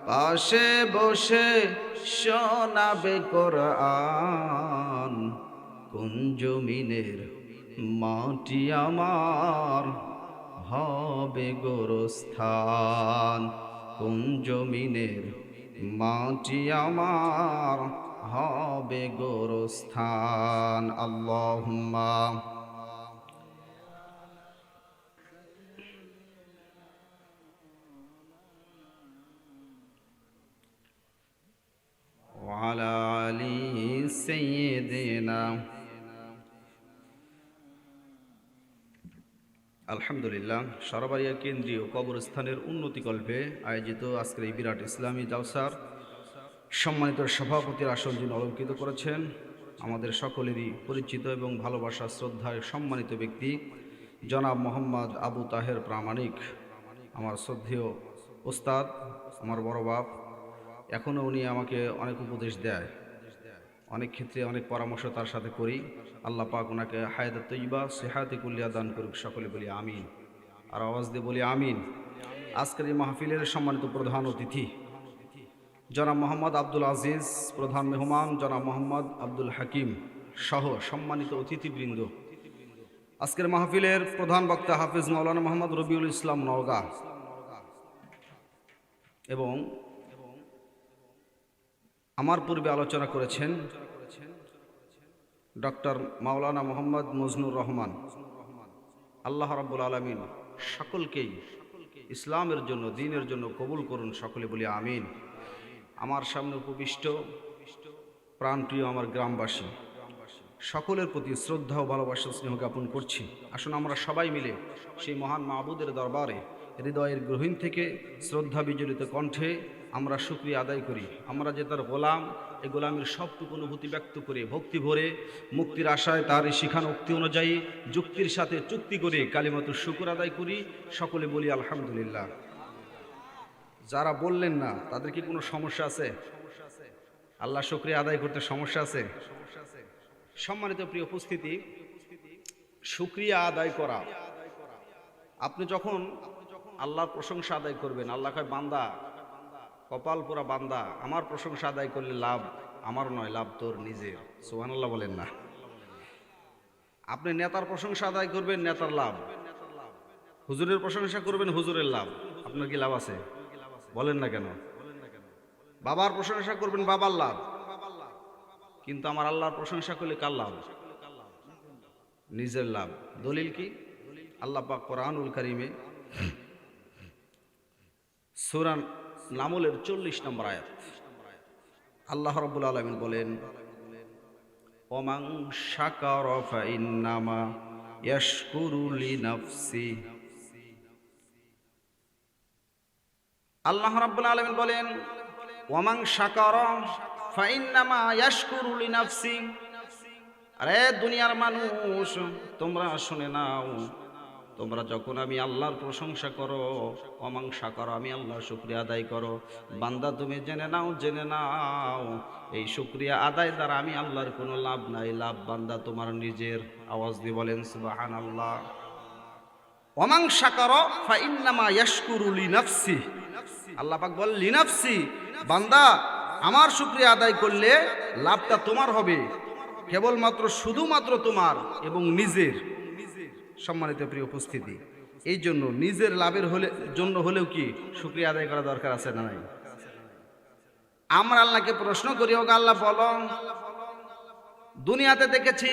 পাশে বসে শোনাবে কোরআন, কোন জমিনের মাটি আমার হবে গোরস্থান, কোন জমিনের মাটি আমার হবে গোরস্থান। আল্লাহুম্মা ওয়া আলা আলি সাইয়্যিদিনা আলহামদুলিল্লাহ, সরবারিয়া কেন্দ্রীয় কবরস্থানের উন্নতিকল্পে আয়োজিত আজকের এই বিরাট ইসলামী জালসার সম্মানিত সভাপতির আসন যিনি অলঙ্কৃত করেছেন, আমাদের সকলেরই পরিচিত এবং ভালোবাসা শ্রদ্ধায় সম্মানিত ব্যক্তি জনাব মোহাম্মদ আবু তাহের প্রামাণিক, আমার শ্রদ্ধেয় ওস্তাদ, আমার বড় বাপ। এখনও উনি আমাকে অনেক উপদেশ দেয়, অনেক ক্ষেত্রে অনেক পরামর্শ তার সাথে করি। আল্লাহ পাক ওনাকে হায়াত তৈবা সেহাতে কুল্লিয়া দান করুক, সকলে বলি আমিন। আর আওয়াজ দিয়ে বলি আমিন। আজকের এই মাহফিলের সম্মানিত প্রধান অতিথি জনাব মোহাম্মদ আব্দুল আজিজ, প্রধান মেহমান জনাব মোহাম্মদ আব্দুল হাকিম সহ সম্মানিত অতিথিবৃন্দ, আজকের মাহফিলের প্রধান বক্তা হাফিজ মাওলানা মোহাম্মদ রবিউল ইসলাম নওগাঁ এবং আমার পূর্বে আলোচনা করেছেন ডক্টর মাওলানা মোহাম্মদ মজনুর রহমান। আল্লাহ রাব্বুল আলামিন সকলকেই ইসলামের জন্য, দ্বীনের জন্য কবুল করুন, সকলে বলি আমিন। আমার সামনে উপবিষ্ট প্রাণপ্রিয় আমার গ্রামবাসী, সকলের প্রতি শ্রদ্ধা ও ভালোবাসা স্নেহ জ্ঞাপন করছি। আসুন আমরা সবাই মিলে সেই মহান মাবুদের দরবারে হৃদয়ের গহীন থেকে শ্রদ্ধা বিজড়িত কণ্ঠে আমরা শুকরিয়া আদায় করি। আমরা যে তার গোলাম, এই গোলামের সবটুকু অনুভূতি ব্যক্ত করে ভক্তি ভরে মুক্তির আশায় তার এই শিখানো উক্তি অনুযায়ী যুক্তির সাথে চুক্তি করে কালিমাতুর শুকর আদায় করি, সকলে বলি আলহামদুলিল্লাহ। যারা বললেন না তাদের কি কোনো সমস্যা আছে? আল্লাহ শুকরিয়া আদায় করতে সমস্যা আছে? সম্মানিত প্রিয় উপস্থিতি, শুকরিয়া আদায় করা, আপনি যখন আল্লাহর প্রশংসা আদায় করবেন, আল্লাহ কয় বান্দা, কপাল পোড়া বান্দা, আমার প্রশংসা আদায় করলে লাভ আমার নয়, লাভ তোর নিজের। সুবহানাল্লাহ বলেন না? আপনি নেতার প্রশংসা আদায় করবেন, নেতার লাভ। হুজুরের প্রশংসা করবেন, হুজুরের লাভ। আপনার কি লাভ আছে? বলেন না কেন? বাবার প্রশংসা করবেন, বাবার লাভ। কিন্তু আমার আল্লাহর প্রশংসা করলে কার লাভ? নিজের লাভ। দলিল কি? আল্লাহ পাক কোরআনুল কারীমে সূরা নামলের 40 নম্বর আয়াত, আল্লাহ রাব্বুল আলামিন বলেন, ওমান শাকারা ফাইন্নামা ইয়াশকুরু লিনাফসি। আল্লাহ রাব্বুল আলামিন বলেন, ওমান শাকারা ফাইন্নামা ইয়াশকুরু লিনাফসি। আরে দুনিয়ার মানুষ, তোমরা শুনে নাও, তোমরা যখন আমি আল্লাহর প্রশংসা করো, অমাংসা করো, আমি আল্লাহর শুকরিয়া আদায় করো, বান্দা তুমি জেনে নাও এই শুকরিয়া আদায় দ্বারা আমি আল্লাহর কোনো লাভ নাই, লাভ বান্দা তোমার নিজের। আওয়াজ দিয়ে বলেন সুবহানাল্লাহ। অমাংসা করো ফাইন্নামা ইয়াশকুরু লিনাফসি। আল্লাহ পাক বলেন লিনাফসি, বান্দা আমার শুকরিয়া আদায় করলে লাভটা তোমার হবে, কেবলমাত্র শুধুমাত্র তোমার এবং নিজের। সম্মানিত প্রিয় উপস্থিতি, এই জন্য নিজের লাভের জন্য হলেও কি শুকরিয়া আদায় করা দরকার আছে না নাই? আমরা আল্লাহকে প্রশ্ন করি, ওগো আল্লাহ বলো, দুনিয়াতে দেখেছি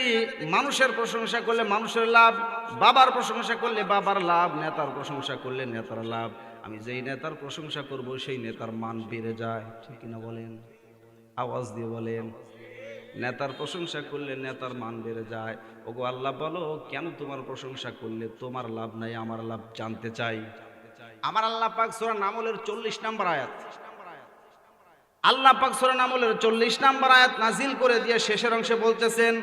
মানুষের প্রশংসা করলে মানুষের লাভ, বাবার প্রশংসা করলে বাবার লাভ, নেতার প্রশংসা করলে নেতার লাভ। আমি যেই নেতার প্রশংসা করব সেই নেতার মান বেড়ে যায়, ঠিক কিনা বলেন? আওয়াজ দিয়ে বলেন। নেতার প্রশংসা করলে নেতার মান বেড়ে যায়। ওগো আল্লাহ বলো, কেন তোমার প্রশংসা করলে তোমার লাভ নাই, আমার লাভ জানতে চাই। আমার আল্লাহ পাক সূরা নামলের 40 নম্বর আয়াত, আল্লাহ পাক সূরা নামলের 40 নম্বর আয়াত নাজিল করে দিয়ে শেষের অংশে বলতেছেন,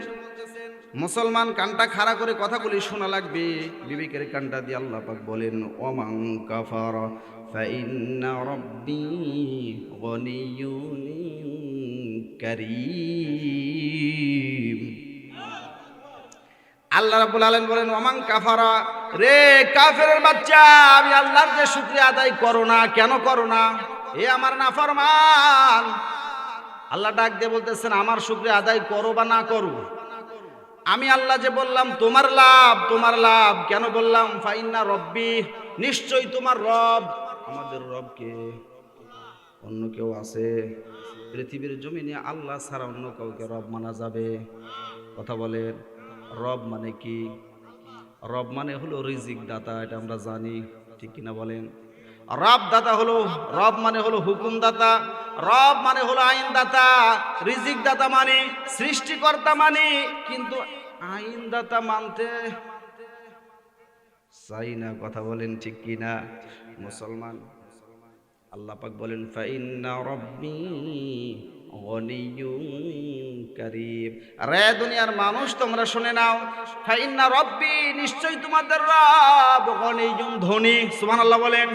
মুসলমান কানটা খাড়া করে কথাগুলি শোনা লাগবে, বিবেকের কানটা দিয়ে আল্লাহ পাক বলেন, ওমান কাফারা ফাইন্না রাব্বি গনিয়্যুন কারীম। আল্লাহ রাব্বুল আলামিন বলেন, ওমান কাফারা, রে কাফেরের বাচ্চা, আমি আল্লাহর যে শুকরিয়া আদায় করো না, কেন করো না? এ আমার নাফরমান। আল্লাহ ডাক দিয়ে বলতেছেন, আমার শুকরিয়া আদায় করো বা না করো, আমি আল্লাহ যে বললাম তোমার লাভ, তোমার লাভ কেন বললাম? ফাইন্না রব্বি, নিশ্চয়ই তোমার রব। আমাদের রব কে? অন্য কেউ আছে? পৃথিবীর জমিনে আল্লাহ ছাড়া অন্য কাউকে রব মানা যাবে? কথা বলেন। রব মানে কি? রব মানে হলো রিজিক দাতা, এটা আমরা জানি, ঠিক কিনা বলেন? রব দাতা হলো, রব মানে হলো হুকুম দাতা, রব মানে হলো আইন দাতা, রিজিক দাতা মানে সৃষ্টিকর্তা মানে। কিন্তু আইন দাতা মানতে চাই না, কথা বলেন ঠিক কিনা মুসলমান? আল্লাহ পাক বলেন ফাইন্না রাব্বি গনিয়্যুন কারীম। রে দুনিয়ার মানুষ তোমরা শুনে নাও, ফাইন্না রাব্বি, নিশ্চয়ই তোমাদের রব, গনিয়্যুন, ধনী। সুবহানাল্লাহ বলেন।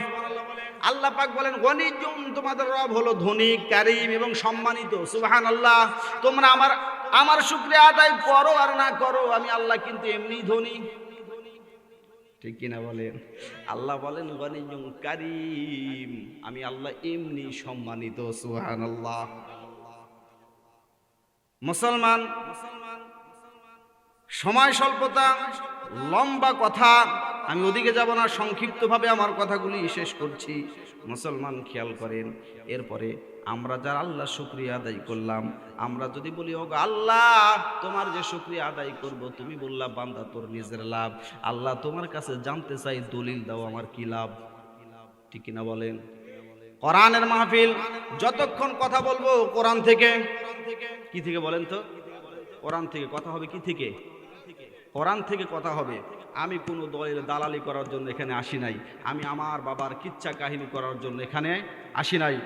আল্লাহ পাক বলেন গনিয়্যুন, তোমাদের রব হলো ধনী, কারীম এবং সম্মানিত। সুবহানাল্লাহ। তোমরা আমার শুকরিয়া আদায় করো আর না করো, আমি আল্লাহ কিন্তু এমনি ধনী, ঠিক কিনা বলেন? আল্লাহ বলেন গনিয়্যুন কারীম, আমি আল্লাহ এমনি সম্মানিত। সুবহানাল্লাহ। মুসলমান, সময় স্বল্পতা, লম্বা কথা, আমি ওদিকে যাব না, সংক্ষিপ্তভাবে আমার কথাগুলি শেষ করছি। মুসলমান খেয়াল করেন, এরপরে আমরা যারা আল্লাহ শুকরিয়া আদায় করলাম, আমরা যদি বলি ও আল্লাহ তোমার যে শুকরিয়া আদায় করব, তুমি বললা বান্দা তোর নিজের লাভ, আল্লাহ তোমার কাছে জানতে চাই দলিল দাও আমার কি লাভ, ঠিক কিনা বলেন? কোরআনের মাহফিল, যতক্ষণ কথা বলবো কোরআন থেকে, কি থেকে বলেন তো? কোরআন থেকে কথা হবে। কি থেকে? কোরআন থেকে কথা হবে। আমি কোনো দলের দালালি করার জন্য এখানে আসি নাই, আমি আমার বাবার কিচ্ছা কাহিনী করার জন্য এখানে আসি নাই।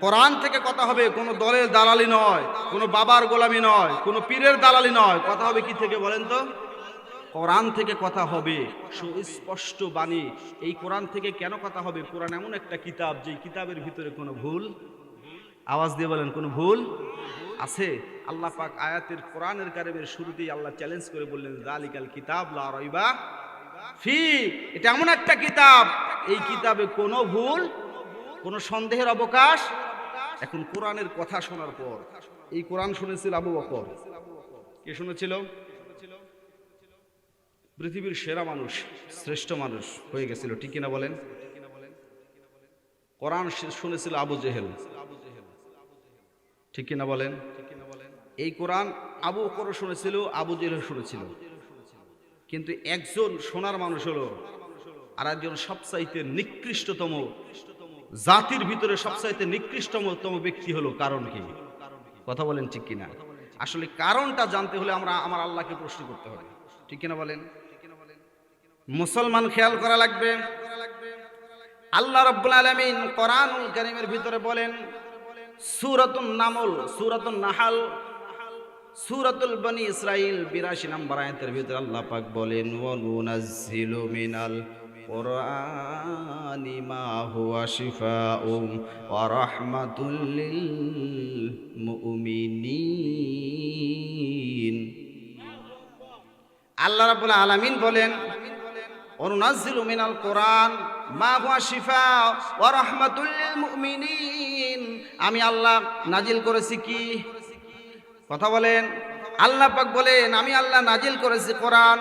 কোরআন থেকে কথা হবে, কোনো দলের দালালি নয়, কোনো বাবার গোলামি নয়, কোনো পীরের দালালি নয়। কথা হবে কি থেকে বলেন তো? কোরআন থেকে কথা হবে, সুস্পষ্ট বাণী। এই কোরআন থেকে কেন কথা হবে? কোরআন এমন একটা কিতাব, যে কিতাবের ভিতরে কোনো ভুল, আওয়াজ দিয়ে বলেন, কোনো ভুল আছে? আল্লাহ পাক আয়াতের কোরআনের কারিমের শুরুতেই আল্লাহ চ্যালেঞ্জ করে বললেন যালিকাল কিতাব লা রাইবা ফি, এটা এমন একটা কিতাব, এই কিতাবে কোনো ভুল, কোনো সন্দেহের অবকাশ। এখন কোরআনের কথা শোনার পর, এই কোরআন শুনেছিল আবু বকর। কে শুনেছিল? পৃথিবীর সেরা মানুষ, শ্রেষ্ঠ মানুষ হয়ে গেছিল, ঠিক কিনা বলেন? কোরআন শুনেছিল আবু জেহেল, ঠিক কিনা বলেন? এই কোরআন আবু বকর শুনেছিল, আবু জেহেল শুনেছিল। কিন্তু একজন শোনার মানুষ হলো, আর একজন সবচাইতে নিকৃষ্টতম, জাতির ভিতরে সবচাইতে নিকৃষ্টতম ব্যক্তি হলো। কারণ কি? কথা বলেন ঠিক কিনা? আসলে কারণটা জানতে হলে আমার আল্লাহকে প্রশ্ন করতে হবে, ঠিক কিনা বলেন? মুসলমান খেয়াল করা লাগবে। আল্লাহ রাব্বুল আলামিন কোরআনুল কারীমের ভিতরে বলেন, সূরাতুন নামল, সূরাতুন নাহাল, সূরাতুল বনি ইসরাইল 82 নম্বর আয়াতের ভিতরে আল্লাহ পাক বলেন ওয়া নুনাজ্জিলু মিনাল কুরআনি মা হুয়া শিফাউম ওয়া রাহমাতুল লিল মুমিনিন। আল্লাহ রাব্বুল আলামিন বলেন ওয়া নুনাজ্জিলু মিনাল কুরআন মা হুয়া শিফাউ ওয়া রাহমাতুল লিল মুমিনিন। আমি আল্লাহ নাজিল করেছি কি? কথা বলেন। আল্লাহ পাক বলেন আমি আল্লাহ নাজিল করেছি কোরআন,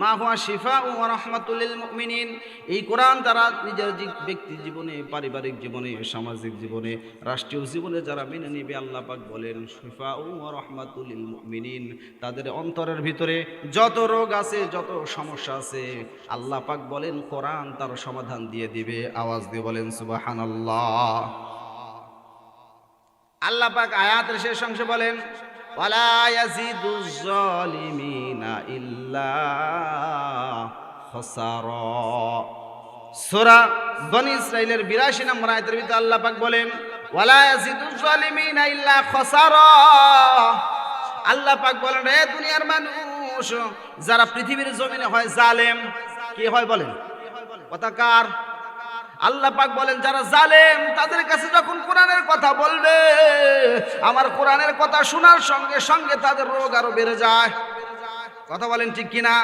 মা হুয়া শিফাউ ওয়া রাহমাতুল লিল মুমিনিন। এই কোরআন তারা নিজের ব্যক্তি জীবনে, পারিবারিক জীবনে, সামাজিক জীবনে, রাষ্ট্রীয় জীবনে যারা মেনে নেবে, আল্লাহ পাক বলেন শিফাউ ওয়া রাহমাতুল লিল মুমিনিন, তাদের অন্তরের ভিতরে যত রোগ আছে, যত সমস্যা আছে, আল্লাহ পাক বলেন কোরআন তার সমাধান দিয়ে দিবে। আওয়াজ দিয়ে বলেন সুবহানাল্লাহ। আল্লাহ পাক আয়াতের শেষ অংশে বলেন ওয়ালা ইয়াজিদুজ জালিমিনা ইল্লা খাসারা। সূরা বনি ইসরাইলের 82 নম্বর আয়াতের ভিতরে আল্লাহ পাক বলেন ওয়ালা ইয়াজিদুজ জালিমিনা ইল্লা খাসারা। আল্লাহ পাক বলেন রে দুনিয়ার মানুষ, যারা পৃথিবীর জমিনে হয় জালেম, কি হয় বলেন? কথা কার? আল্লাহ পাক বলেন যারা জালেম, তাদের কাছে যখন কোরআনের কথা বলবে, আমার কোরআনের কথা শোনার সঙ্গে সঙ্গে তাদের রোগ আরো বেড়ে যায়। কথা বলেন ঠিক কিনা?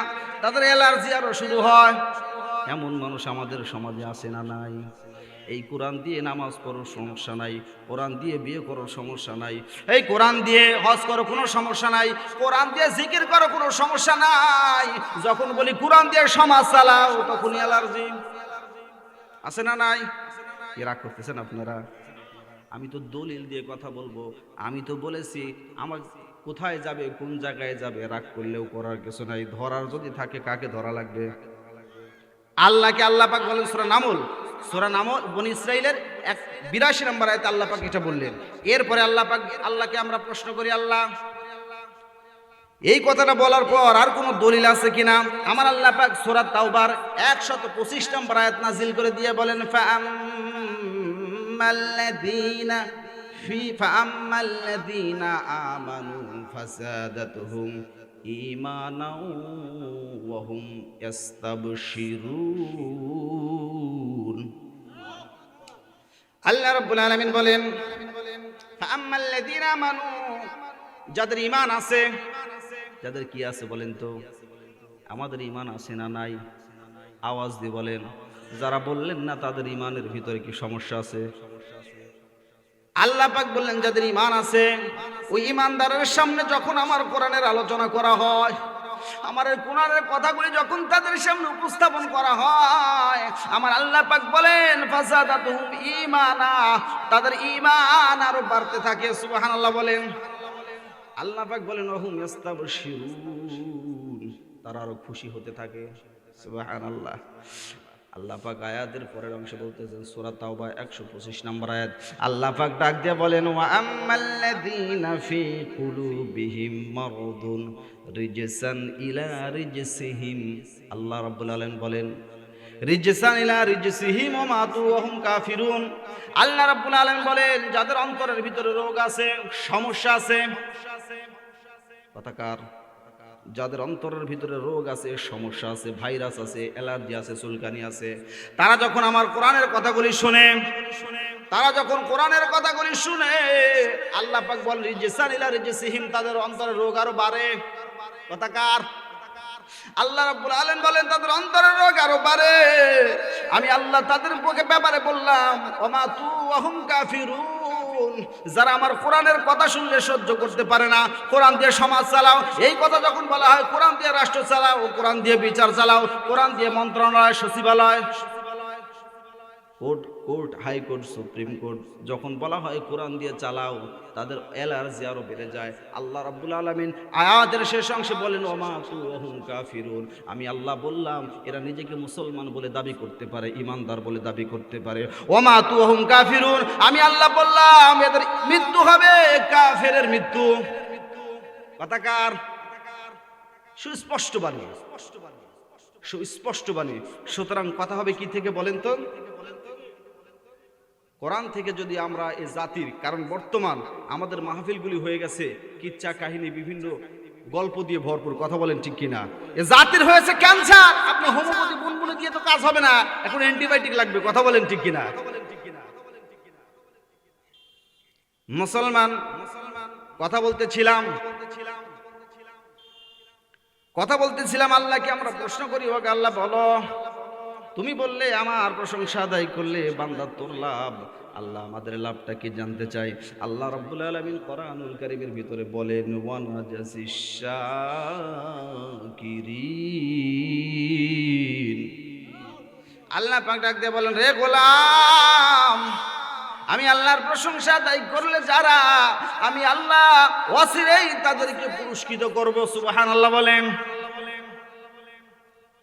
তাদের অ্যালার্জি আরো শুরু হয়। এমন মানুষ আমাদের সমাজে আছে না নাই? এই কোরআন দিয়ে নামাজ পড়ো সমস্যা নাই, কোরআন দিয়ে বিয়ে করো সমস্যা নাই, এই কোরআন দিয়ে হজ করো কোনো সমস্যা নাই, কোরআন দিয়ে জিকির করো কোনো সমস্যা নাই। যখন বলি কোরআন দিয়ে সমাজ চালাও, তখনই অ্যালার্জি। আছে না নাই? কি রাগ করতেছেন আপনারা? আমি তো দলিল দিয়ে কথা বলবো, আমি তো বলেছি আমার কোথায় যাবে, কোন জায়গায় যাবে, রাগ করলেও করার কিছু নাই। ধরার যদি থাকে কাকে ধরা লাগবে? আল্লাহকে। আল্লাহ পাক বলেন সূরা নামল, সূরা নামল বনি ইসরাইলের 82 নম্বর আয়াতে আল্লাহ পাক এটা বললেন। এরপরে আল্লাহ পাক, আল্লাহকে আমরা প্রশ্ন করি, আল্লাহ এই কথাটা বলার পর আর কোনো দলিল আছে কিনা? আমার আল্লাহ পাক সূরা তাওবার 125 নম্বর আয়াত নাজিল করে দিয়ে বলেন, ফাআম্মাল্লাযীনা আমানু ফাসাদাতুহুম ঈমানাও ওয়া হুম ইস্তাবশিরুন। আল্লাহ রাব্বুল আলামিন বলেন, ফাআম্মাল্লাযীনা আমানু, যাদের ঈমান আছে, যাদের কি আছে বলেন তো? আমাদের ঈমান আছে না নাই? আওয়াজ দিয়ে বলেন। যারা বললেন না তাদের ঈমানের ভিতরে কি সমস্যা আছে? আল্লাহ পাক বললেন যাদের ঈমান আছে, ওই ঈমানদারের সামনে যখন আমার কোরআনের আলোচনা করা হয়, আমার এই কোরআনের কথাগুলি যখন তাদের সামনে উপস্থাপন করা হয়, আমার আল্লাহ পাক বলেন ফাসাদাতুহুম ঈমানা, তাদের ঈমান আরো বাড়তে থাকে। সুবহানাল্লাহ বলেন। আল্লাহ পাক বলেন ওহুম ইস্তাবশিরুন, তারা আরো খুশি হতে থাকে। সুবহানাল্লাহ। আল্লাহ পাক আয়াতের পরের অংশে বলতেছেন, সূরা তাওবা 125 নম্বর আয়াত, আল্লাহ পাক ডাক দিয়ে বলেন, ওয়া আম্মাল্লাযীনা ফি কুলুবিহিম মারদুন রিজসান ইলা রিজসিহিম। আল্লাহ রাব্বুল আলামিন বলেন রিজসান ইলা রিজসিহিম ওয়া মাতু ওয়া হুম কাফিরুন। আল্লাহ রাব্বুল আলামিন বলেন যাদের অন্তরের ভিতরে রোগ আছে, সমস্যা আছে। কথাকার, যাদের অন্তরের ভিতরে রোগ আছে, সমস্যা আছে, ভাইরাস আছে, অ্যালার্জি আছে, চুলকানি আছে, তারা যখন আমার কোরআনের কথাগুলি শুনে, তারা যখন কোরআনের কথাগুলি শুনে, আল্লাহ পাক বলেন রিজসান ইলা রিজসিহিম, তাদের অন্তরের রোগ আরো বাড়ে। কথাকার, আল্লাহ রাব্বুল আলামিন বলেন তাদের অন্তরের রোগ আরো বাড়ে। আমি আল্লাহ তাদের ব্যাপারে বললাম ওমা তু ওয়া হুম কাফিরুন, যারা আমার কোরআনের কথা শুনলে সহ্য করতে পারে না, কোরআন দিয়ে সমাজ চালাও, এই কথা যখন বলা হয়, কোরআন দিয়ে রাষ্ট্র চালাও, কোরআন দিয়ে বিচার চালাও, কোরআন দিয়ে মন্ত্রণালয়, সচিবালয়, কোর্ট, হাইকোর্ট, সুপ্রিম কোর্ট, যখন বলা হয় কোরআন দিয়ে চালাও, তাদের অ্যালার্জি আরো বেড়ে যায়। আল্লাহ রাব্বুল আলামিন আয়াতের শেষ অংশে বলেন ওমা তু ওয়া হুম কাফিরুন, আমি আল্লাহ বললাম এরা নিজেকে মুসলমান বলে দাবি করতে পারে, ঈমানদার বলে দাবি করতে পারে। ওমা তু ওয়া হুম কাফিরুন, আমি আল্লাহ বললাম এদের মৃত্যু হবে কাফেরের মৃত্যু। কথাকার, সুস্পষ্ট বাণী, সুস্পষ্ট বাণী। সুতরাং কথা হবে কি থেকে বলেন তো? কোরআন থেকে। যদি আমরা এই জাতির, কারণ বর্তমান আমাদের মাহফিলগুলি হয়ে গেছে কিচ্ছা কাহিনী, বিভিন্ন গল্প দিয়ে ভরপুর। কথা বলেন ঠিক কিনা? এ জাতির হয়েছে ক্যান্সার, আপনি হোমিওপ্যাথি বুনবুনে দিয়ে তো কাজ হবে না, এখন অ্যান্টিবায়োটিক লাগবে। কথা বলেন ঠিক কিনা? মুসলমান, কথা বলতেছিলাম আল্লাহকে আমরা প্রশ্ন করি, ওকে আল্লাহ বলো, তুমি বললে আমার প্রশংসা আদায় করলে বান্দা তোর লাভ, আল্লাহ আমাদের লাভটা কি জানতে চাই। আল্লাহ রাব্বুল আলামিন কোরআনুল কারীমের ভিতরে বলেন ওয়ানাজাসিশ শাকিরিন। আল্লাহ পাক ডাক দিয়ে বলেন, রে গোলাম, আমি আল্লাহর প্রশংসা আদায় করলে যারা, আমি আল্লাহ ওয়াসিরেই তাদেরকে পুরস্কৃত করব। সুবহানাল্লাহ বলেন।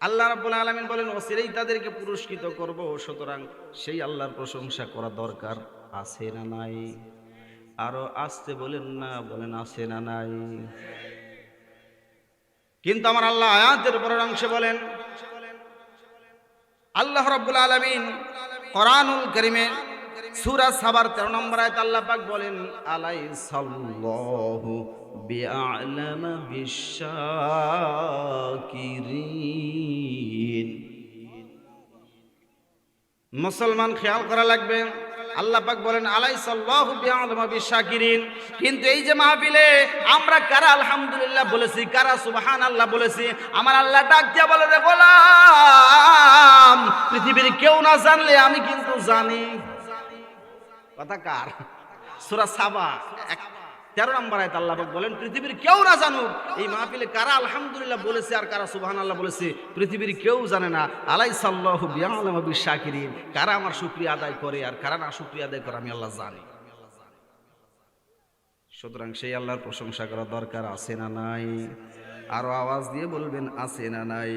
আল্লাহ রাব্বুল আলামিন বলেন ওসিরেই তাদেরকে পুরস্কৃত করব। সুতরাং সেই আল্লাহর প্রশংসা করা দরকার আছে না নাই? আরো আসতে বলেন না, বলেন আছে না নাই? কিন্তু আমার আল্লাহ আয়াতের পরের অংশে বলেন, আল্লাহ রাব্বুল আলামিন কোরআনুল কারীমে সূরা সাবার 13 নম্বর আয়াত আল্লাহ পাক বলেন আলাইসাল্লাহু বিআলামা বিশাকিরিন। মুসলমান খেয়াল করা লাগবে, আল্লাহ পাক বলেন আলাইসাল্লাহু বিআলামা বিশাকিরিন। কিন্তু এই যে মাহফিলে আমরা কারা আলহামদুলিল্লাহ বলেছি, কারা সুবহানাল্লাহ বলেছি, আমার আল্লাহ ডাক দিয়া বলে, রে গোলাম, পৃথিবীর কেউ না জানলে আমি কিন্তু জানি। কথা কার? সূরা সাবা 13 নম্বর আয়াত আল্লাহ পাক বলেন পৃথিবীর কেউ না জানুক, এই মাহফিলে কারা আলহামদুলিল্লাহ বলেছে আর কারা সুবহানাল্লাহ বলেছে পৃথিবীর কেউ জানে না। আলাইসাল্লাহু বিআলামা বিশাকিরিন, কারা আমার শুকরিয়া আদায় করে আর কারা না শুকরিয়া আদায় করে আমি আল্লাহ জানি। সুতরাং সেই আল্লাহর প্রশংসা করা দরকার আছে না নাই? আরো আওয়াজ দিয়ে বলবেন আছে না নাই?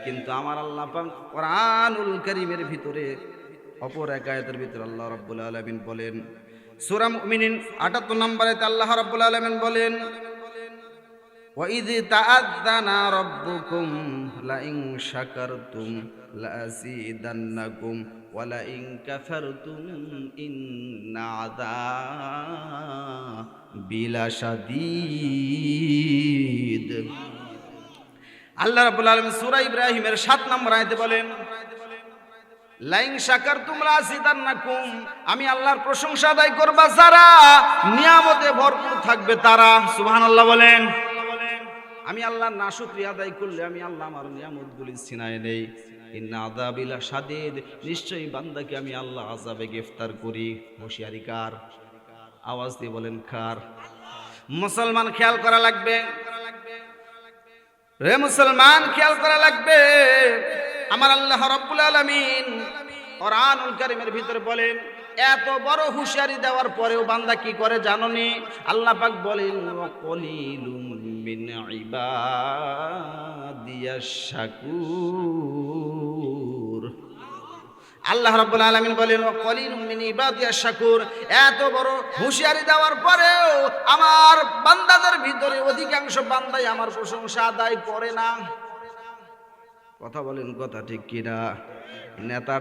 কিন্তু আমার আল্লাহ পাক কোরআনুল কারীমের ভিতরে অপর এক আয়াতের ভিতরে আল্লাহ রাব্বুল আলামিন বলেন, সূরা মুমিনিন 78 নম্বর আয়াতে আল্লাহ রাব্বুল আলামিন বলেন وَإِذْ تَأَذَّنَ رَبُّكُمْ لَئِن شَكَرْتُمْ لَأَزِيدَنَّكُمْ وَلَئِن كَفَرْتُمْ إِنَّ عَذَابِي لَشَدীদ। আল্লাহ রাব্বুল আলামিন সূরা ইব্রাহিমের 7 নম্বর আয়াতে বলেন, লাইন শাকারতুম লাযিদান্নাকুম, আমি আল্লাহর প্রশংসা আদায় করবা যারা নিয়ামতে ভরপুর থাকবে তারা। সুবহানাল্লাহ বলেন। আমি আল্লাহর নাশুকরিয়া আদায় করলে আমি আল্লাহ আমার নিয়ামতগুলি ছিনায় নেই। ইন্না আযাবি লাশাদীদ, নিশ্চয়ই বান্দাকে আমি আল্লাহ আযাবে গ্রেফতার করি। হুঁশিয়ারি কার? আওয়াজ দিয়ে বলেন কার? মুসলমান খেয়াল করা লাগবে, রে মুসলমান খেয়াল করা লাগবে। আমার আল্লাহ রাব্বুল আলামিন কোরআনুল কারীমের ভিতরে বলেন, এত বড় হুঁশিয়ারি দেওয়ার পরেও বান্দা কি করে জানোনি? আল্লাহ পাক বলেন, ওয়াকলিলুম মিন ইবাদিয়াশ শাকুর। আল্লাহ রাব্বুল আলামিন বলেন, ওয়াকলিলুম মিন ইবাদিয়াশ শাকুর। এত বড় হুঁশিয়ারি দেওয়ার পরেও আমার বান্দাদের ভিতরে অধিকাংশ বান্দাই আমার প্রশংসা আদায় করে না। কথা বলেন, কথা ঠিক কিনা? নেতা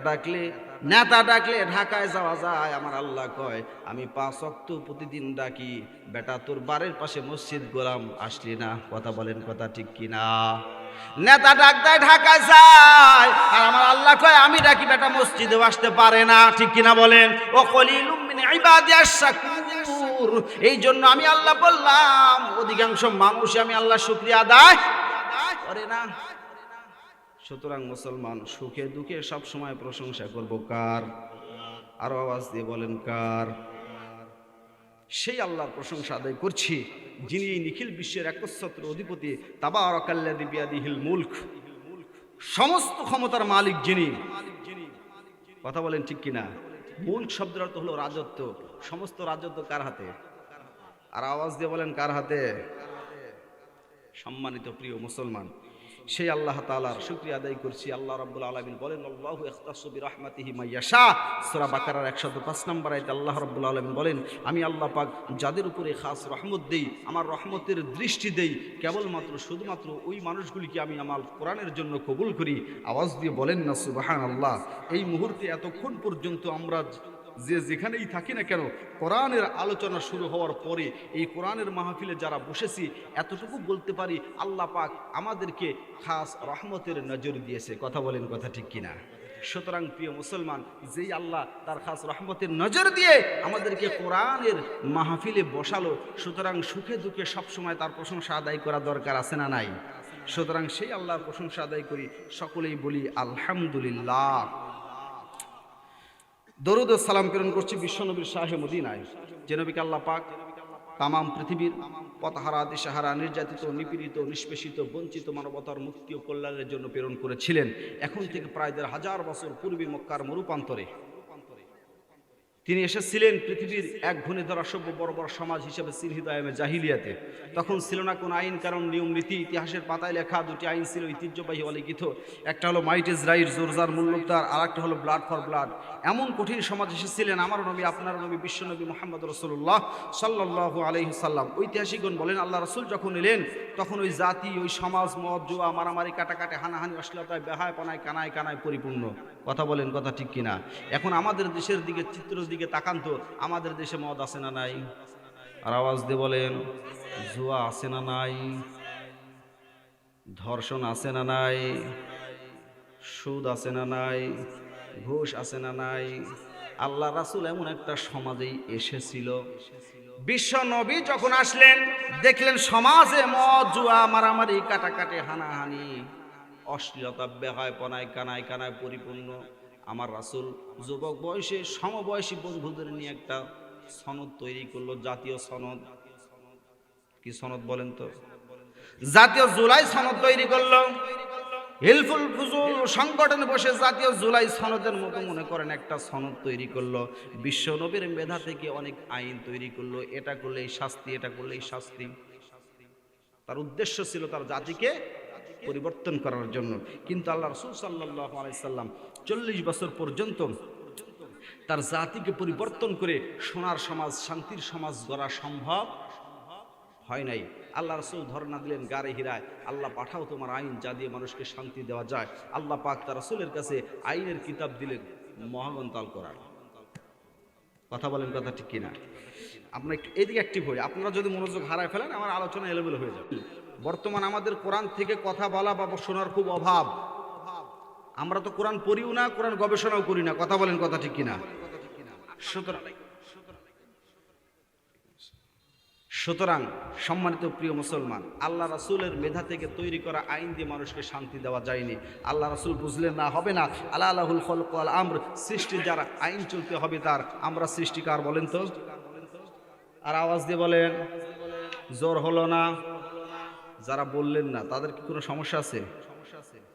ডাকলে ঢাকায় যাওয়া যায়। আমার আল্লাহ কয়, আমি 5 ওয়াক্ত প্রতিদিন ডাকি, বেটা তোর বাড়ির পাশে মসজিদ গোলাম আসলি না। কথা বলেন, কথা ঠিক কিনা? নেতা ডাক দেয় ঢাকায় যায়, আর আমার আল্লাহ কয় আমি ডাকি, বেটা মসজিদেও আসতে পারে না। ঠিক কিনা বলেন? ও কলিলুম মিন ইবাদিয়াশ শাকুর। এই জন্য আমি আল্লাহ বললাম, অধিকাংশ মানুষ আমি আল্লাহ শুকরিয়া আদায় করে না। সুতরাং মুসলমান সুখে দুঃখে সব সময় প্রশংসা করব কার? আরো আওয়াজ দিয়ে বলেন কার? সেই আল্লাহর প্রশংসা আদায় করছি যিনি এই নিখিল বিশ্বের একচ্ছত্র অধিপতি। তাবারাকাল্লাযী বিয়াদিহিল মুলক, সমস্ত ক্ষমতার মালিক যিনি। কথা বলেন ঠিক কিনা? মুলক শব্দের অর্থ হলো রাজত্ব। সমস্ত রাজত্ব কার হাতে? আর আওয়াজ দিয়ে বলেন কার হাতে? সম্মানিত প্রিয় মুসলমান, সেই আল্লাহ তাআলার শুকরিয়া আদায় করছি। আল্লাহ রাব্বুল আলামিন বলেন, আল্লাহু ইখতাসু বিরহমাতিহি মাইয়াশা। সূরা বাকারার 105 নম্বর আয়াতে আল্লাহ রাব্বুল আলামিন বলেন, আমি আল্লাহ পাক যাদের উপরে খাস রহমত দেই, আমার রহমতের দৃষ্টি দেই, কেবলমাত্র শুধুমাত্র ওই মানুষগুলিকে আমি আমার কোরআনের জন্য কবুল করি। আওয়াজ দিয়ে বলেন না সুবহানাল্লাহ। এই মুহূর্তে এতক্ষণ পর্যন্ত আমরা যে যেখানেই থাকি না কেন, কোরআনের আলোচনা শুরু হওয়ার পরে এই কোরআনের মাহফিলে যারা বসেছি, এতটুকু বলতে পারি আল্লাহ পাক আমাদেরকে খাস রহমতের নজর দিয়েছে। কথা বলেন, কথা ঠিক কিনা? সুতরাং প্রিয় মুসলমান, যেই আল্লাহ তার খাস রহমতের নজর দিয়ে আমাদেরকে কোরআনের মাহফিলে বসালো, সুতরাং সুখে দুঃখে সবসময় তার প্রশংসা আদায় করা দরকার আছে না নাই? সুতরাং সেই আল্লাহর প্রশংসা আদায় করি, সকলেই বলি আলহামদুলিল্লাহ। দরুদ ও সালাম প্রেরণ করছি বিশ্বনবীর শাহে মদিনায়, যে নবীকে আল্লাহ পাক তামাম পৃথিবীর পথহারা, দিশাহারা, নির্যাতিত, নিপীড়িত, নিষ্পেষিত, বঞ্চিত মানবতার মুক্তি ও কল্যাণের জন্য প্রেরণ করেছিলেন। এখন থেকে প্রায় 1000 বছর পূর্বে মক্কার মরুপ্রান্তরে তিনি এসেছিলেন পৃথিবীর এক ঘূর্ণি ধরা সভ্য বড় বড় সমাজ হিসেবে সিরহিদায়ামে জাহিলিয়াতে। তখন ছিল না কোনো আইন কারণ, নিয়ম নীতি। ইতিহাসের পাতায় লেখা 2টি আইন ছিল ঐতিহ্যবাহী অলিখিত। একটা হলো মাইট ইজ রাইট, জোরজার মূল্যতার, আর একটা হলো ব্লাড ফর ব্লাড। এমন কঠিন সমাজ এসেছিলেন আমার নবী, আপনার নবী, বিশ্বনবী মুহাম্মদ রাসূলুল্লাহ সাল্লাল্লাহু আলাইহি সাল্লাম। ঐতিহাসিকগণ বলেন, আল্লাহ রাসূল যখন এলেন তখন ওই জাতি, ওই সমাজ মদ, জুয়া, মারামারি, কাটাকাটি, হানাহানি, অশ্লীলতায়, বেহায়াপনায়, কানায় কানায় পরিপূর্ণ। কথা বলেন, কথা ঠিক কিনা? এখন আমাদের দেশের দিকে, চিত্রের দিকে তাকান তো, আমাদের দেশে মদ আছে না নাই? আর আওয়াজ দিয়ে বলেন, জুয়া আছে না নাই? ধর্ষণ আছে না নাই? সুদ আছে না নাই? ঘুষ আছে না নাই? আল্লাহ রাসূল এমন একটা সমাজেই এসেছিল। বিশ্ব নবী যখন আসলেন, দেখলেন সমাজে মদ, জুয়া, মারামারি, কাটাকাটি, হানাহানি, অশ্লীলতা, বেহায়াপনায়, কানায় কানায় পরিপূর্ণ। আমার রাসূল যুবক বয়সে সমবয়সী বন্ধুদের নিয়ে একটা সনদ তৈরি করলো, জাতীয় সনদ। কি সনদ বলেন তো? জাতীয় জুলাই সনদ তৈরি করলো। হিলফুল ফুজুল সংগঠনে বসে জাতীয় জুলাই সনদের মতো মনে করেন একটা সনদ তৈরি করলো। বিশ্ব নবীর মেধা থেকে অনেক আইন তৈরি করলো, এটা করলে এই শাস্তি, এটা করলে এই শাস্তি। তার উদ্দেশ্য ছিল তার জাতিকে পরিবর্তন করার জন্য। কিন্তু আল্লাহ রাসূল সাল্লাল্লাহু আলাইহি সাল্লাম 40 বছর পর্যন্ত তার জাতিকে পরিবর্তন করে সোনার সমাজ, শান্তির সমাজ গড়া সম্ভব হয় নাই। আল্লাহ রাসূল ধর্ণা দিলেন গারে হিরায়, আল্লাহ পাঠাও তোমার আইন যা দিয়ে মানুষকে শান্তি দেওয়া যায়। আল্লাহ পাক তার রাসূলের কাছে আইনের কিতাব দিলেন, মহাগ্রন্থ আল কোরআন। কথা বলেন, কথা ঠিক কিনা? আপনার একটু এদিকে অ্যাক্টিভ হই, আপনারা যদি মনোযোগ হারায় ফেলেন আমার আলোচনা এলোমেলো হয়ে যাবে। বর্তমান আমাদের কোরআন থেকে কথা বলা বা শোনার খুব অভাব। আমরা তো কোরআন পড়িও না, কোরআন গবেষণাও করি না। কথা বলেন, কথা ঠিক কিনা? সুতরাং সম্মানিত প্রিয় মুসলমান, আল্লাহ রাসূলের মেধা থেকে তৈরি করা আইন দিয়ে মানুষকে শান্তি দেওয়া যায়নি। আল্লাহ রাসূল বুঝলেন না, হবে না। আলাহুল খলক ওয়াল আমর, সৃষ্টি যারা, আইন চলতে হবে তার। আমরা সৃষ্টিকার, বলেন তো। আর আওয়াজ দিয়ে বলেন, জোর হলো না। যারা বললেন না তাদের কি কোনো সমস্যা আছে?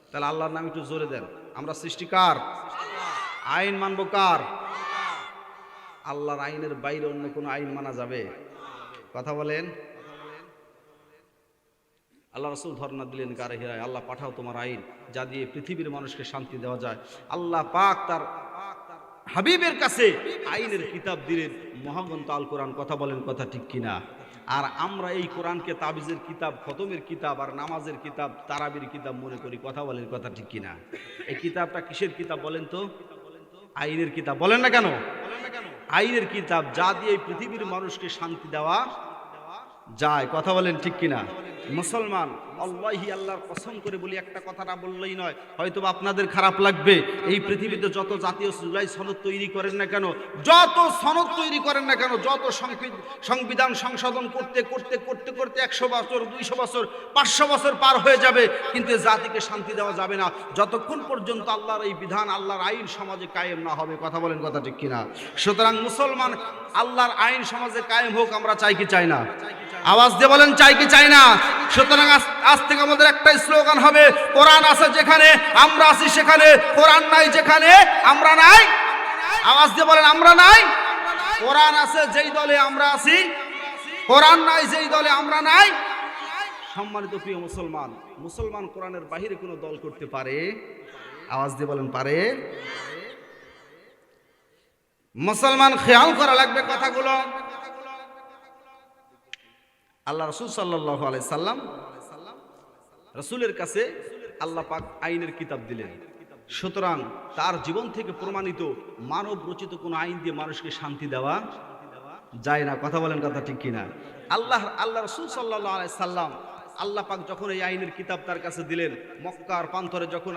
তাহলে আল্লাহর নাম একটু জোরে দেন। আমরা সৃষ্টিকার, আইন মানব কার? আল্লাহর আইনের বাইরে অন্য কোনো আইন মানা যাবে? কথা বলেন। আল্লাহ রাসূল ধর্ণা দিলেন গারে হিরায়, আল্লাহ পাঠাও তোমার আইন যা দিয়ে পৃথিবীর মানুষকে শান্তি দেওয়া যায়। আল্লাহ পাক তার হাবিবের কাছে আইনের কিতাব দিলেন, মহাগ্রন্থ আল কোরআন। কথা বলেন, কথা ঠিক কিনা? আর আমরা এই কোরআনকে তাবিজের কিতাব, খতমের কিতাব আর নামাজের কিতাব, তারাবির কিতাব মনে করি। কথা বলেন, কথা ঠিক কিনা? এই কিতাবটা কিসের কিতাব বলেন তো? আইনের কিতাব। বলেন না কেন? আইনের কিতাব যা দিয়ে পৃথিবীর মানুষকে শান্তি দেওয়া যায়। কথা বলেন, ঠিক কিনা? মুসলমান, আল্লাহি, আল্লাহর কসম করে বলি, একটা কথা না বললেই নয়, হয়তো আপনাদের খারাপ লাগবে। এই পৃথিবীতে যত জাতীয় জুলাই সনদ তৈরি করেন না কেন, যত সনদ তৈরি করেন না কেন, যত সংবিধান সংশোধন করতে করতে করতে করতে 100 বছর, 200 বছর, 500 বছর পার হয়ে যাবে, কিন্তু জাতিকে শান্তি দেওয়া যাবে না যতক্ষণ পর্যন্ত আল্লাহর এই বিধান, আল্লাহর আইন সমাজে কায়েম না হবে। কথা বলেন, কথা ঠিক কিনা? সুতরাং মুসলমান, আল্লাহর আইন সমাজে কায়েম হোক, আমরা চাই কি চাই না? আওয়াজ দিয়ে বলেন, চাই কি চাই না? সুতরাং আজ থেকে আমাদের একটাই স্লোগান হবে, কোরআন আছে যেখানে আমরা আছি সেখানে, কোরআন নাই যেখানে আমরা নাই। আওয়াজ দিয়ে বলেন, আমরা নাই। কোরআন আছে যেই দলে আমরা আছি, কোরআন নাই যেই দলে আমরা নাই। সম্মানিত প্রিয় মুসলমান, মুসলমান কোরআনের বাহিরে কোনো দল করতে পারে? আওয়াজ দিয়ে বলেন, পারে? মুসলমান খেয়াল করা লাগবে কথাগুলো। আল্লাহ রাসূল সাল্লাল্লাহু আলাইহি সাল্লাম, রাসূলের কাছে আল্লাহ পাক আইনের কিতাব দিলেন। সুতরাং তার জীবন থেকে প্রমাণিত মানব রচিত কোনো আইন দিয়ে মানুষকে শান্তি দেওয়া যায় না। কথা বলেন, কথা ঠিক কিনা? আল্লাহ রাসূল সাল্লাল্লাহু আলাইহি সাল্লাম, আল্লাহ পাক যখন এই আইনের কিতাব তার কাছে দিলেন, মক্কার প্রান্তরে যখন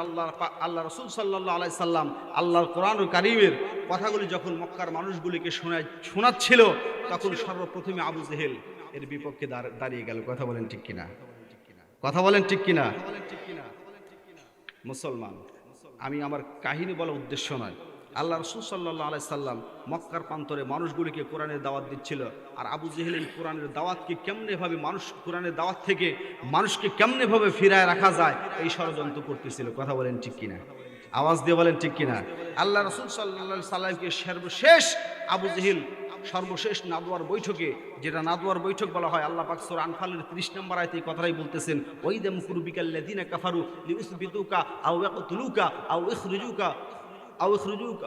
আল্লাহ রাসূল সাল্লাল্লাহু আলাইহি সাল্লাম আল্লাহর কোরআনুল কারীমের কথাগুলি যখন মক্কার মানুষগুলিকে শোনাচ্ছিল, তখন সর্বপ্রথমে আবু জেহেল এর বিপক্ষে দাঁড়িয়ে গেল। কথা বলেন, ঠিক কিনা? কথা বলেন, ঠিক কিনা? মুসলমান, আমি আমার কাহিনী বলার উদ্দেশ্য নয়। আল্লাহ রাসূল সাল্লাল্লাহু আলাইহি সাল্লাম মক্কার প্রান্তরে মানুষগুলিকে কোরআনের দাওয়াত দিচ্ছিল, আর আবু জেহেল এই কোরআনের দাওয়াতকে কেমনেভাবে কোরআনের দাওয়াত থেকে মানুষকে কেমনেভাবে ফিরায় রাখা যায় এই ষড়যন্ত্র করতেছিল। কথা বলেন, ঠিক কিনা? আওয়াজ দিয়ে বলেন, ঠিক কিনা? আল্লাহ রাসূল সাল্লাল্লাহু আলাইহি সাল্লামকে সর্বশেষ আবু জেহেল সর্বশেষ নাদওয়ার বৈঠকে, যেটা নাদওয়ার বৈঠক বলা হয়, আল্লাহ পাক সূরা আনফালের 30 নম্বর আয়াতে এই কথাটাই বলতেছেন, ওয়াইদা মুকুরু বিকাল্লাযিনা কাফারু লিউসবিতুকা আও ইয়াকতুলুকা আও ইখরিজুকা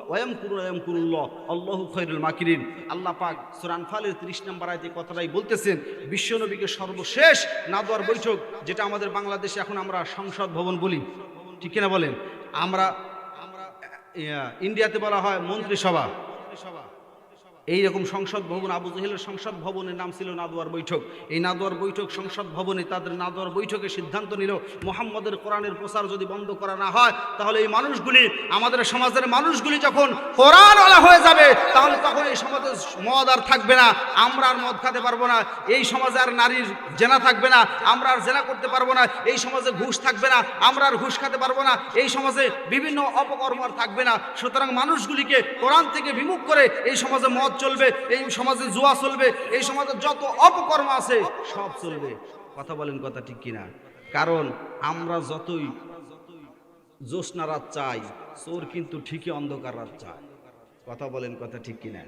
ওয়া ইয়ামকুরুনা ইয়ামকুরুল্লাহ আল্লাহু খায়রুল মাকিরিন। আল্লাহ পাক সূরা আনফালের 30 নম্বর আয়াতে এই কথাটাই বলতেছেন। বিশ্বনবীকে সর্বশেষ নাদওয়ার বৈঠক, যেটা আমাদের বাংলাদেশে এখন আমরা সংসদ ভবন বলি, ঠিক কিনা বলেন? আমরা ইন্ডিয়াতে বলা হয় মন্ত্রিসভা। এইরকম সংসদ ভবন, আবু জেহেলের সংসদ ভবনের নাম ছিল নাদওয়ার বৈঠক। এই নাদওয়ার বৈঠক, সংসদ ভবনে তাদের নাদওয়ার বৈঠকে সিদ্ধান্ত নিল, মুহাম্মদের কোরআনের প্রচার যদি বন্ধ করা না হয়, তাহলে এই মানুষগুলি, আমাদের সমাজের মানুষগুলি যখন কোরআনওয়ালা হয়ে যাবে, তাহলে তখন এই সমাজে মদ আর থাকবে না, আমরা আর মদ খেতে পারবো না। এই সমাজে আর নারীর জেনা থাকবে না, আমরা আর জেনা করতে পারবো না। এই সমাজে ঘুষ থাকবে না, আমরা আর ঘুষ খেতে পারবো না। এই সমাজে বিভিন্ন অপকর্ম আর থাকবে না। সুতরাং মানুষগুলিকে কোরআন থেকে বিমুখ করে এই সমাজে মদ চলবে, এই সমাজে জুয়া চলবে, এই সমাজে যত অপকর্ম আছে সব চলবে। কথা বলেন, কথা ঠিক কিনা? কারণ আমরা যতই জ্যোৎস্না রাত চাই, চোর কিন্তু ঠিকই অন্ধকার রাত চায়। কথা বলেন, কথা ঠিক কিনা?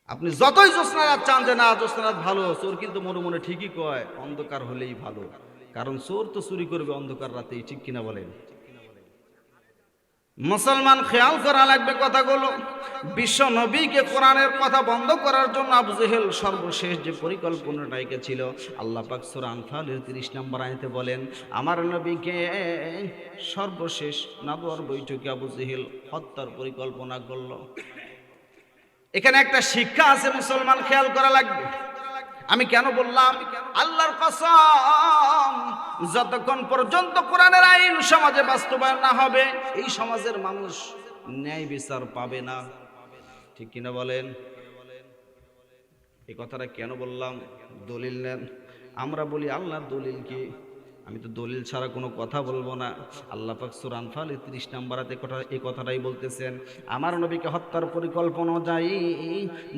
আপনি যতই জ্যোৎস্না রাত চান যে না জ্যোৎস্না রাত ভালো, চোর কিন্তু মনে মনে ঠিকই কয় অন্ধকার হলেই ভালো। কারণ চোর তো চুরি করবে অন্ধকার রাতেই, ঠিক কিনা বলেন? মুসলমান খেয়াল করা লাগবে কথাগুলো। বিশ্ব নবীকে কোরআনের কথা বন্ধ করার জন্য আবু জেহেল সর্বশেষ যে পরিকল্পনাটা এঁকেছিল, আল্লাহ পাক সূরা আনফালের 30 নম্বর আয়াতে বলেন, আমার নবীকে সর্বশেষ নাদওয়ার বৈঠকে আবু জেহেল হত্যার পরিকল্পনা করল। এখানে একটা শিক্ষা আছে মুসলমান, খেয়াল করা লাগবে। আমি কেন বললাম? আল্লাহর কসম, যতক্ষণ পর্যন্ত কোরআনের আইন সমাজে বাস্তবায়ন না হবে, এই সমাজের মানুষ ন্যায় বিচার পাবে না। ঠিক কিনা বলেন? এই কথাটা কেন বললাম? দলিল নেন। আমরা বলি আল্লাহর দলিল কি? আমি তো দলিল ছাড়া কোনো কথা বলবো না। আল্লাহ পাক সূরা আনফাল 30 নম্বরে এই কথাটাই বলতেছেন, আমার নবীকে হত্যার পরিকল্পনা অনুযায়ী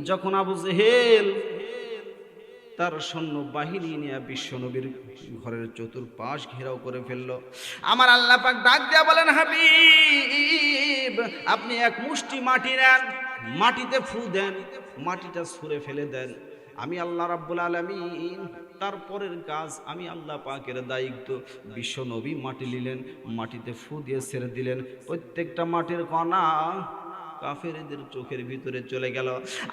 যখন আবু জেহেল তার সৈন্য বাহিনী নিয়ে বিশ্বনবীর ঘরের চতুর্পাশ ঘেরাও করে ফেললো, আমার আল্লাহ পাক ডাক দিয়া বলেন, হাবিব আপনি এক মুষ্টি মাটি নেন, মাটিতে ফু দেন, মাটিটা ছুঁড়ে ফেলে দেন। আমি আল্লাহ রাব্বুল আলামিন তারপরের কাজ আমি আল্লাহ পাকের দায়িত্ব। বিশ্বনবী মাটি নিলেন, মাটিতে ফু দিয়ে ছেড়ে দিলেন, প্রত্যেকটা মাটির কণা কাফেরদের চোখের ভিতরে চলে গেল।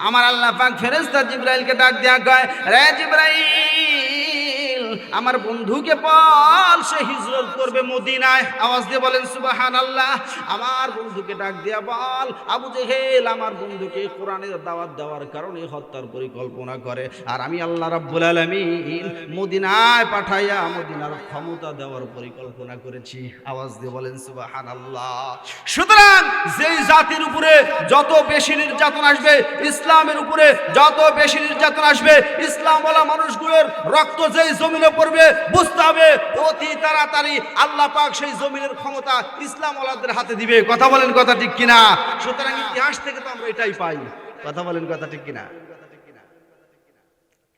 আমার আল্লাহ পাক ফেরেশতা জিবরাইলকে ডাক দেয়া কয়, রে জিবরাইল আমার বন্ধুকে বল সে হিজরত করবে মদিনায়। আওয়াজ দিয়ে বলেন সুবহানাল্লাহ। আমার বন্ধুকে ডাক দেয়া বল, আবু জেহেল আমার বন্ধুকে কোরআনের দাওয়াত দেওয়ার কারণে হত্যার পরিকল্পনা করে, আর আমি আল্লাহ রাব্বুল আলামিন মদিনায় পাঠাইয়া মদিনার ক্ষমতা দেওয়ার পরিকল্পনা করেছি। আওয়াজ দিয়ে বলেন সুবহানাল্লাহ। সুতরাং যেই জাতির উপরে যত বেশি নির্যাতন আসবে, ইসলামের উপরে যত বেশি নির্যাতন আসবে, ইসলামওয়ালা মানুষগুলোর রক্ত যেই জমিনে পড়বে, বুঝতে হবে অতি তাড়াতাড়ি আল্লাহ পাক সেই জমিনের ক্ষমতা ইসলামওয়ালাদের হাতে দিবে। কথা বলেন, কথা ঠিক কিনা? সুতরাং ইতিহাস থেকে তো আমরা এটাই পাই। কথা বলেন, কথা ঠিক কিনা?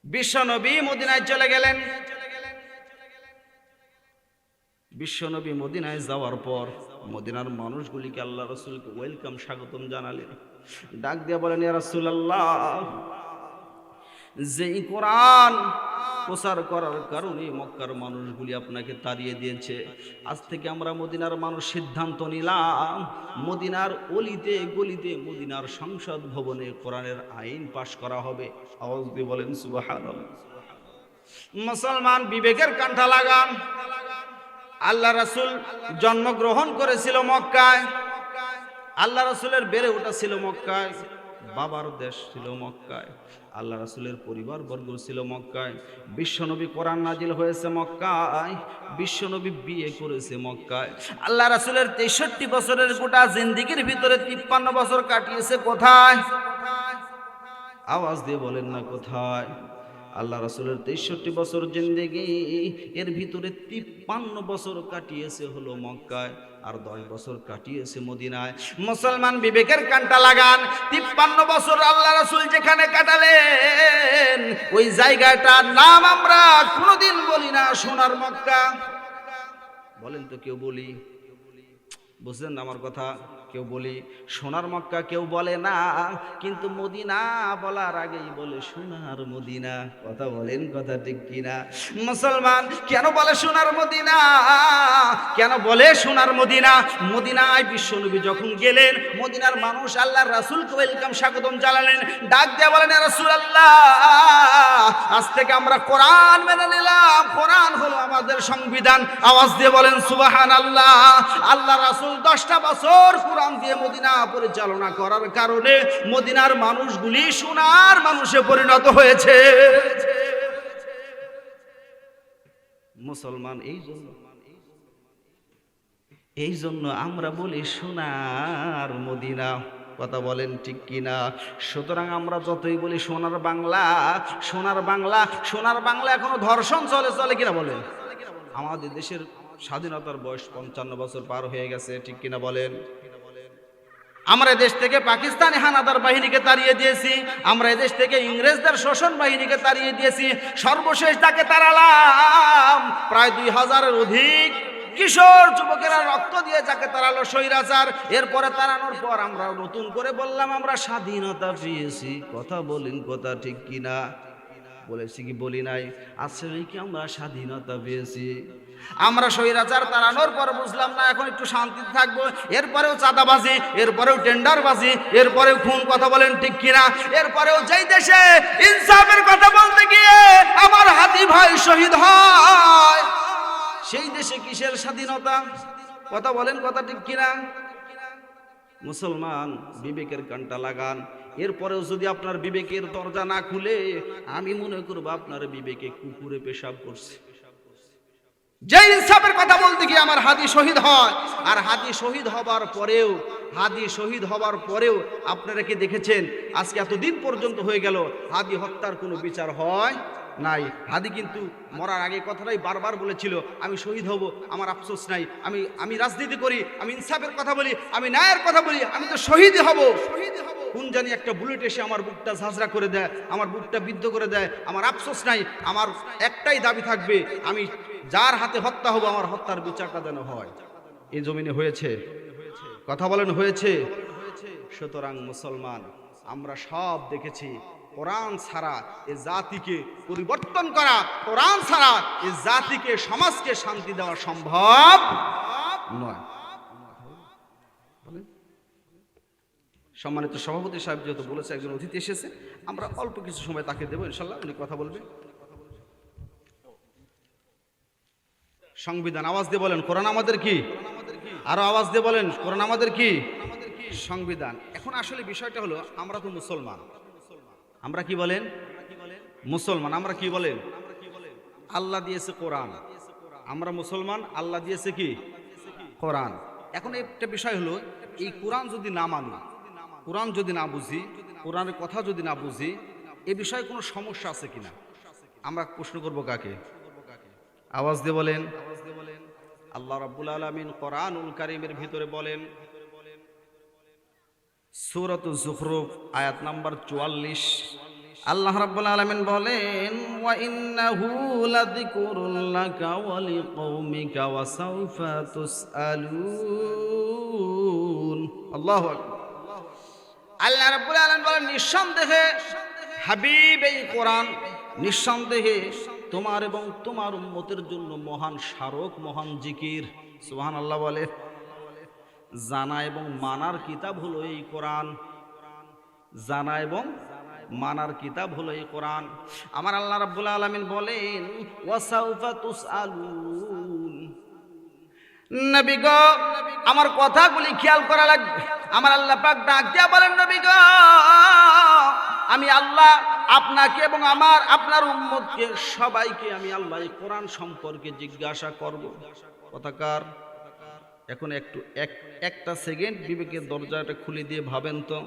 বিশ্বনবী মদিনায় চলে গেলেন। বিশ্বনবী মদিনায় যাওয়ার পর মদিনার মানুষগুলিকে আল্লাহ রাসূলকে ওয়েলকাম, স্বাগতম জানালেন। ডাক দিয়া বলেন, ইয়া রাসূলুল্লাহ, যেই কোরআন প্রচার করার কারণে মক্কার মানুষগুলি আপনাকে তাড়িয়ে দিয়েছে, আজ থেকে আমরা মদিনার মানুষ সিদ্ধান্ত নিলাম মদিনার অলিতে গলিতে মদিনার সংসদ ভবনে কোরআনের আইন পাশ করা হবে। আওয়াজ দিয়ে বলেন সুবহানাল্লাহ। মুসলমান বিবেকের কাঁটা লাগান। আল্লাহ রাসূল জন্মগ্রহণ করেছিল মক্কায়, আল্লাহ রাসূলের বেড়ে ওঠা ছিল মক্কায়, বাবার দেশ ছিল মক্কায়, আল্লাহ রাসূলের পরিবার বর্গ ছিল মক্কায়, বিশ্বনবী কোরআন নাজিল হয়েছে মক্কায়, বিশ্বনবী বিয়ে করেছে মক্কায়। আল্লাহ রাসূলের 63 বছরের গোটা জিন্দেগির ভিতরে 53 বছর কাটিয়েছে কোথায়? আওয়াজ দিয়ে বলেন না কোথায়? আল্লাহ রাসূলের 63 বছর জিন্দেগি, এর ভিতরে 53 বছর কাটিয়েছে হলো মক্কায়, আর 10 বছর কাটিয়েছে মদিনায়। মুসলমান বিবেকের কানটা লাগান। 53 বছর আল্লাহ রাসূল যেখানে কাটালেন, ওই জায়গাটার নাম আমরা কোনোদিন বলি না সোনার মক্কা। বলেন তো কেউ বলি? বুঝলেন আমার কথা? কেউ বলি সোনার মক্কা, কেউ বলে না, কিন্তু মদিনা বলার আগেই বলে সোনার মদিনা। কথা বলেন, কথা ঠিক কিনা? মুসলমান কেন বলে সোনার মদিনা? কেন বলে সোনার মদিনা? মদিনায় বিশ্বনবী যখন গেলেন, মদিনার মানুষ আল্লাহর রাসূলকে ওয়েলকাম, স্বাগতম জানালেন। ডাক দিয়ে বলেন, ইয়া রাসূলুল্লাহ, আজ থেকে আমরা কোরআন মেনে নিলাম, কোরআন হলো আমাদের সংবিধান। আওয়াজ দিয়ে বলেন সুবহানাল্লাহ। আল্লাহ রাসূল 10টা বছর কোরআন দিয়ে মদিনা পরিচালনা করার কারণে মদিনার মানুষগুলি সোনার মানুষে পরিণত হয়েছে। মুসলমান এই জন্য আমরা বলি সোনার মদিনা। কথা বলেন ঠিক কিনা? সুতরাং আমরা যতই বলি সোনার বাংলা, সোনার বাংলা, সোনার বাংলা, এখনো ধর্ষণ চলে কিনা বলেন? আমাদের দেশের স্বাধীনতার বয়স 55 বছর পার হয়ে গেছে, ঠিক কিনা বলেন? আমরা দেশ থেকে পাকিস্তানি হানাদার বাহিনীকে তাড়িয়ে দিয়েছি, আমরা দেশ থেকে ইংরেজদের শোষণ বাহিনীকে তাড়িয়ে দিয়েছি। সর্বশেষ তাকে তাড়ালাম প্রায় 2000-এর অধিক কিশোর যুবকেরা রক্ত দিয়ে যাকে তাড়ালো স্বৈরাচার। এরপরে তাড়ানোর পর আমরা নতুন করে বললাম আমরা স্বাধীনতা পেয়েছি। কথা বলেন, কথা ঠিক কিনা? বলেছি কি বলি নাই? আসলে কি আমরা স্বাধীনতা পেয়েছি? আমরা স্বৈরাচার তাড়ানোর পর বুঝলাম না এখন একটু শান্তিতে থাকবো, এরপরেও চাঁদাবাজি, এরপরেও টেন্ডারবাজি, এরপরেও খুন, কথা বলেন ঠিক কিনা? এরপরেও যেই দেশে ইনসাফের কথা বলতে গিয়ে আমার হাতি ভাই শহীদ হয়, সেই দেশে কিসের স্বাধীনতা? কথা বলেন, কথা ঠিক কিনা? মুসলমান, বিবেকের কানটা লাগান। এরপরেও যদি আপনার বিবেকের দরজা না খুলে, আমি মনে করব আপনার বিবেকে কুকুরে পেশাব করছে। যে ইনসাফের কথা বলতে গিয়ে আমার হাদি শহীদ হয়, আর হাদি শহীদ হবার পরেও আপনারা কি দেখেছেন আজকে এতদিন পর্যন্ত হয়ে গেল হাদি হত্যার কোনো বিচার হয় নাই? হাদি কিন্তু মরার আগে কথাটাই বারবার বলেছিল, আমি শহীদ হব, আমার আফসোস নাই, আমি রাজনীতি করি, আমি ইনসাফের কথা বলি, আমি ন্যায়ের কথা বলি, আমি তো শহীদই হব। কোন জানি একটা বুলেট এসে আমার বুকটা ঝাঁঝরা করে দেয়, আমার বুকটা বিদ্ধ করে দেয়, আমার আফসোস নাই, আমার একটাই দাবি থাকবে, আমি যার হাতে হত্যা হবো আমার হত্যার বিচারটা যেন হয়। এই জমিনে হয়েছে? কথা বলেন, হয়েছে? সুতরাং মুসলমান, আমরা সব দেখেছি, কোরআন ছাড়া এ জাতিকে পরিবর্তন করা, কোরআন ছাড়া এ জাতিকে, সমাজকে শান্তি দেওয়া সম্ভব নয়। সম্মানিত সভাপতি সাহেব যেহেতু বলেছে একজন অতিথি এসেছে, আমরা অল্প কিছু সময় তাকে দেবো, ইনশাল্লাহ উনি কথা বলবে। সংবিধান, আওয়াজ দিয়ে বলেন কোরআন আমাদের কি? আরো আওয়াজ দিয়ে বলেন কোরআন আমাদের কি? সংবিধান। এখন আসলে বিষয়টা হলো, আমরা তো মুসলমান, আমরা কি বলেন? মুসলমান। আমরা কি বলেন? আল্লাহ দিয়েছে কোরআন, আমরা মুসলমান, আল্লাহ দিয়েছে কি? কোরআন। এখন একটা বিষয় হলো, এই কোরআন যদি না মানি, কোরআন যদি না বুঝি, কোরআনের কথা যদি না বুঝি, এ বিষয়ে কোনো সমস্যা আছে কিনা আমরা প্রশ্ন করব কাকে? আওয়াজ দিয়ে বলেন। আল্লাহ রাব্বুল আলামিন কোরআনুল কারীমের ভিতরে বলেন, সূরাতুজ যুখরুফ আয়াত নাম্বার 44, আল্লাহ রাব্বুল আলামিন বলেন, ওয়া ইন্নাহু লাযিকরুল লাকা ওয়া লিকওমিকা ওয়া সাওফা তুসআলুন। আল্লাহু আকবার। আল্লাহ রাব্বুল আলামিন বলেন, নিঃসন্দেহে হাবিব এই কোরআন নিঃসন্দেহে তোমার এবং তোমার উম্মতের জন্য মহান স্মারক, মহান জিকির। সুবহানাল্লাহ বলে। জানা এবং মানার কিতাব হলো এই কোরআন, জানা এবং মানার কিতাব হলো এই কোরআন। আমার আল্লাহ রাব্বুল আলামিন বলেন, ওয়াসাউফা তুসআলুন। নবী গো, আমার কথাগুলি খেয়াল করা লাগবে। আমার আল্লাহ পাক ডাক দিয়া বলেন, নবী গো, আমি আল্লাহ আপনাকে এবং আপনার উম্মতকে সবাইকে আমি আল্লাহ এই কোরআন সম্পর্কে জিজ্ঞাসা করব। কথাকার এখন একটা সেকেন্ড বিবেকের দরজাটা খুলে দিয়ে ভাবেন তো,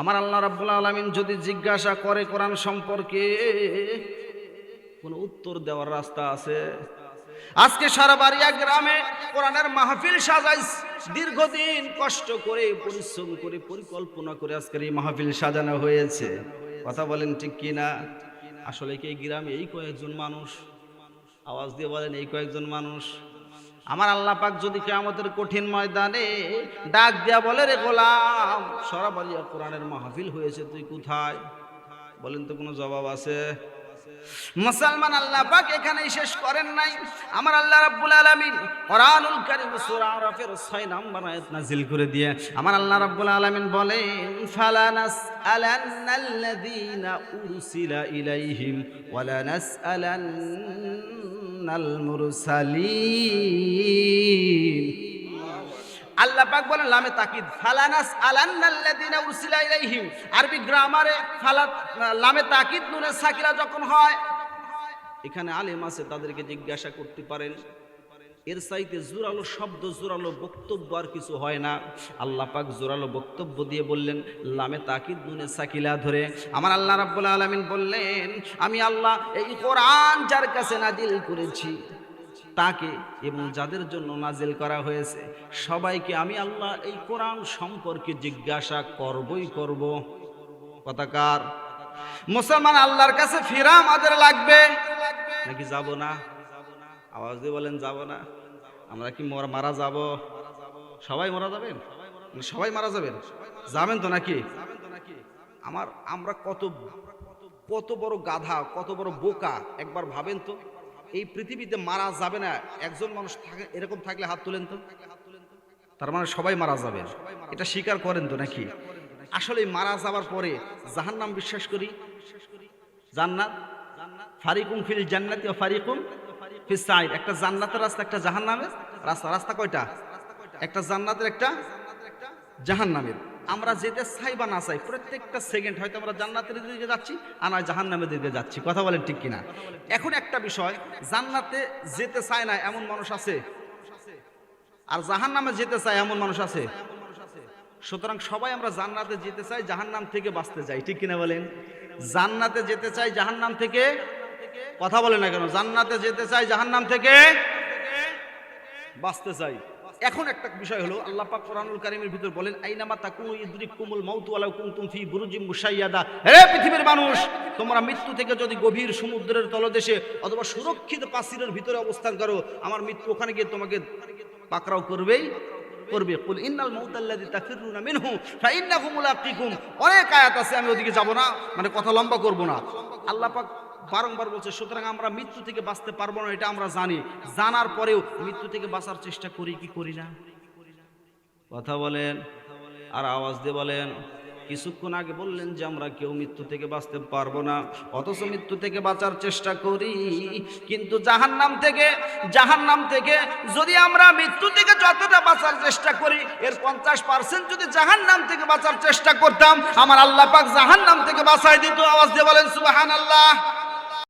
আমার আল্লাহ রাব্বুল আলামিন যদি জিজ্ঞাসা করে কোরআন সম্পর্কে, কোনো উত্তর দেওয়ার রাস্তা আছে? আজকে সারা বাড়িয়া গ্রামে কোরআনের মাহফিল সাজাই, দীর্ঘদিন কষ্ট করে, পরিশ্রম করে, পরিকল্পনা করে আজকের এই মাহফিল সাজানো হয়েছে। কথা বলেন ঠিক কিনা? আসলে কি এই গ্রামে এই কয়েকজন মানুষ? আওয়াজ দিয়ে বলেন, এই কয়েকজন মানুষ। আমার আল্লাহ পাক যদি কিয়ামতের কঠিন ময়দানে ডাক দিয়া বলে, রে গোলাম, সারা বাড়িয়া কোরআনের মাহফিল হয়েছে, তুই কোথায়? বলেন তো কোনো জবাব আছে? মুসলমান, আল্লাহ পাক এখানেই শেষ করেন নাই। আমার আল্লাহ রাব্বুল আলামিন কোরআনুল কারীম সূরা আরাফের 6 নম্বর আয়াত নাযিল করে দিয়ে আমার আল্লাহ রাব্বুল আলামিন বলেন, ফালানাসআলান্নাল্লাযীনা উরসিলা ইলাইহিম ওয়ালা নাসআলান্নাল মুরসালিন। আল্লাহ পাক বলেন লামে তাকিদ, ফালানাস আলান্নাল্লাযীনা উরসিলা ইলাইহিম। আরবি গ্রামারে লামে তাকিদ নুনে সাকিরা যখন হয়, এখানে আলেম আছে, তাদেরকে জিজ্ঞাসা করতে পারেন। এর চাইতে জোরালো শব্দ, জোরালো বক্তব্য আর কিছু হয় না। আল্লাহ পাক জোরালো বক্তব্য দিয়ে বললেন লামে তাকিদ নুনে সাকিলা ধরে। আমার আল্লাহ রাব্বুল আলামিন বললেন, আমি আল্লাহ এই কোরআন যার কাছে নাজিল করেছি তাকে এবং যাদের জন্য নাজিল করা হয়েছে সবাইকে আমি আল্লাহ এই কোরআন সম্পর্কে জিজ্ঞাসা করবই করব। কথাকার মুসলমান, আল্লাহর কাছে ফিরা আমাদের লাগবে নাকি যাব না? আওয়াজ দিয়ে বলেন, যাব না? আমরা কি মারা যাব? সবাই মারা যাবেন? সবাই মারা যাবেন? যাবেন তো নাকি? আমরা কত বড় গাধা, কত বড় বোকা একবার ভাবেন তো। এই পৃথিবীতে মারা যাবে না একজন মানুষ থাকে, এরকম থাকলে হাত তুলেন তো। তার মানে সবাই মারা যাবে, এটা স্বীকার করেন তো নাকি? আসলে মারা যাওয়ার পরে জাহান্নাম বিশ্বাস করি, জান্নাত, ফারিকুম ফিল জান্নাতি ওয়া ফারিকুম ফিস সাইর। একটা জান্নাতের রাস্তা, একটা জাহান্নামের রাস্তা। রাস্তা কয়টা? একটা জান্নাতের, একটা জাহান্নামের। আমরা যেতে চাই বা না চাই, প্রত্যেকটা সেকেন্ড হয়তো আমরা জান্নাতের দিকে যাচ্ছি আর নয় জাহান্নামের দিকে যাচ্ছি। কথা বলেন ঠিক কিনা? এখন একটা বিষয়, জান্নাতে যেতে চায় না এমন মানুষ আছে, আর জাহান্নামে যেতে চায় এমন মানুষ আছে। সুতরাং সবাই আমরা জান্নাতে যেতে চাই, জাহান্নাম থেকে বাঁচতে চাই, ঠিক কিনা বলেন? জান্নাতে যেতে চাই, জাহান্নাম থেকে, কথা বলে না কেন? জান্নাতে যেতে চাই, জাহান্নাম থেকে বাঁচতে চাই। এখন একটা বিষয় হলো, আল্লাহ পাক কোরআনুল কারীমের ভিতর বলেন, আইনামা তাকুনু ইদরিকুমুল মাউতু ওয়ালাউ কুনতুম ফি বুরুজিম মুশাইয়াদা। হে পৃথিবীর মানুষ, তোমরা মৃত্যু থেকে যদি গভীর সমুদ্রের তলদেশে অথবা সুরক্ষিত প্রাচীরের ভিতরে অবস্থান করো, আমার মৃত্যু ওখানে গিয়ে তোমাকে পাকড়াও করবেই করবে। কুল ইন্নাল মাউতাল্লাযী তাফিরুনা মিনহু ফাইন্নাহু মুলাক্কিকুম। অনেক আয়াত আছে, আমি ওদিকে যাব না, মানে কথা লম্বা করব না। আল্লাহ পাক বারংবার বলছে, সুতরাং আমরা মৃত্যু থেকে বাঁচতে পারবো না, এটা আমরা জানি। জানার পরেও মৃত্যু থেকে বাঁচার চেষ্টা করি কি করি না? কথা বলেন, আর আওয়াজ দিয়ে বলেন। কিছুক্ষণ আগে বললেন যে আমরা কেউ মৃত্যু থেকে বাঁচতে পারবো না, অথচ মৃত্যু থেকে বাঁচার চেষ্টা করি। কিন্তু জাহান্নাম থেকে যদি আমরা মৃত্যু থেকে যতটা বাঁচার চেষ্টা করি, এর 50% যদি জাহান্নাম থেকে বাঁচার চেষ্টা করতাম, আমার আল্লাহ পাক জাহান্নাম থেকে বাঁচাই দিত। আওয়াজ দিয়ে বলেন সুবহানাল্লাহ।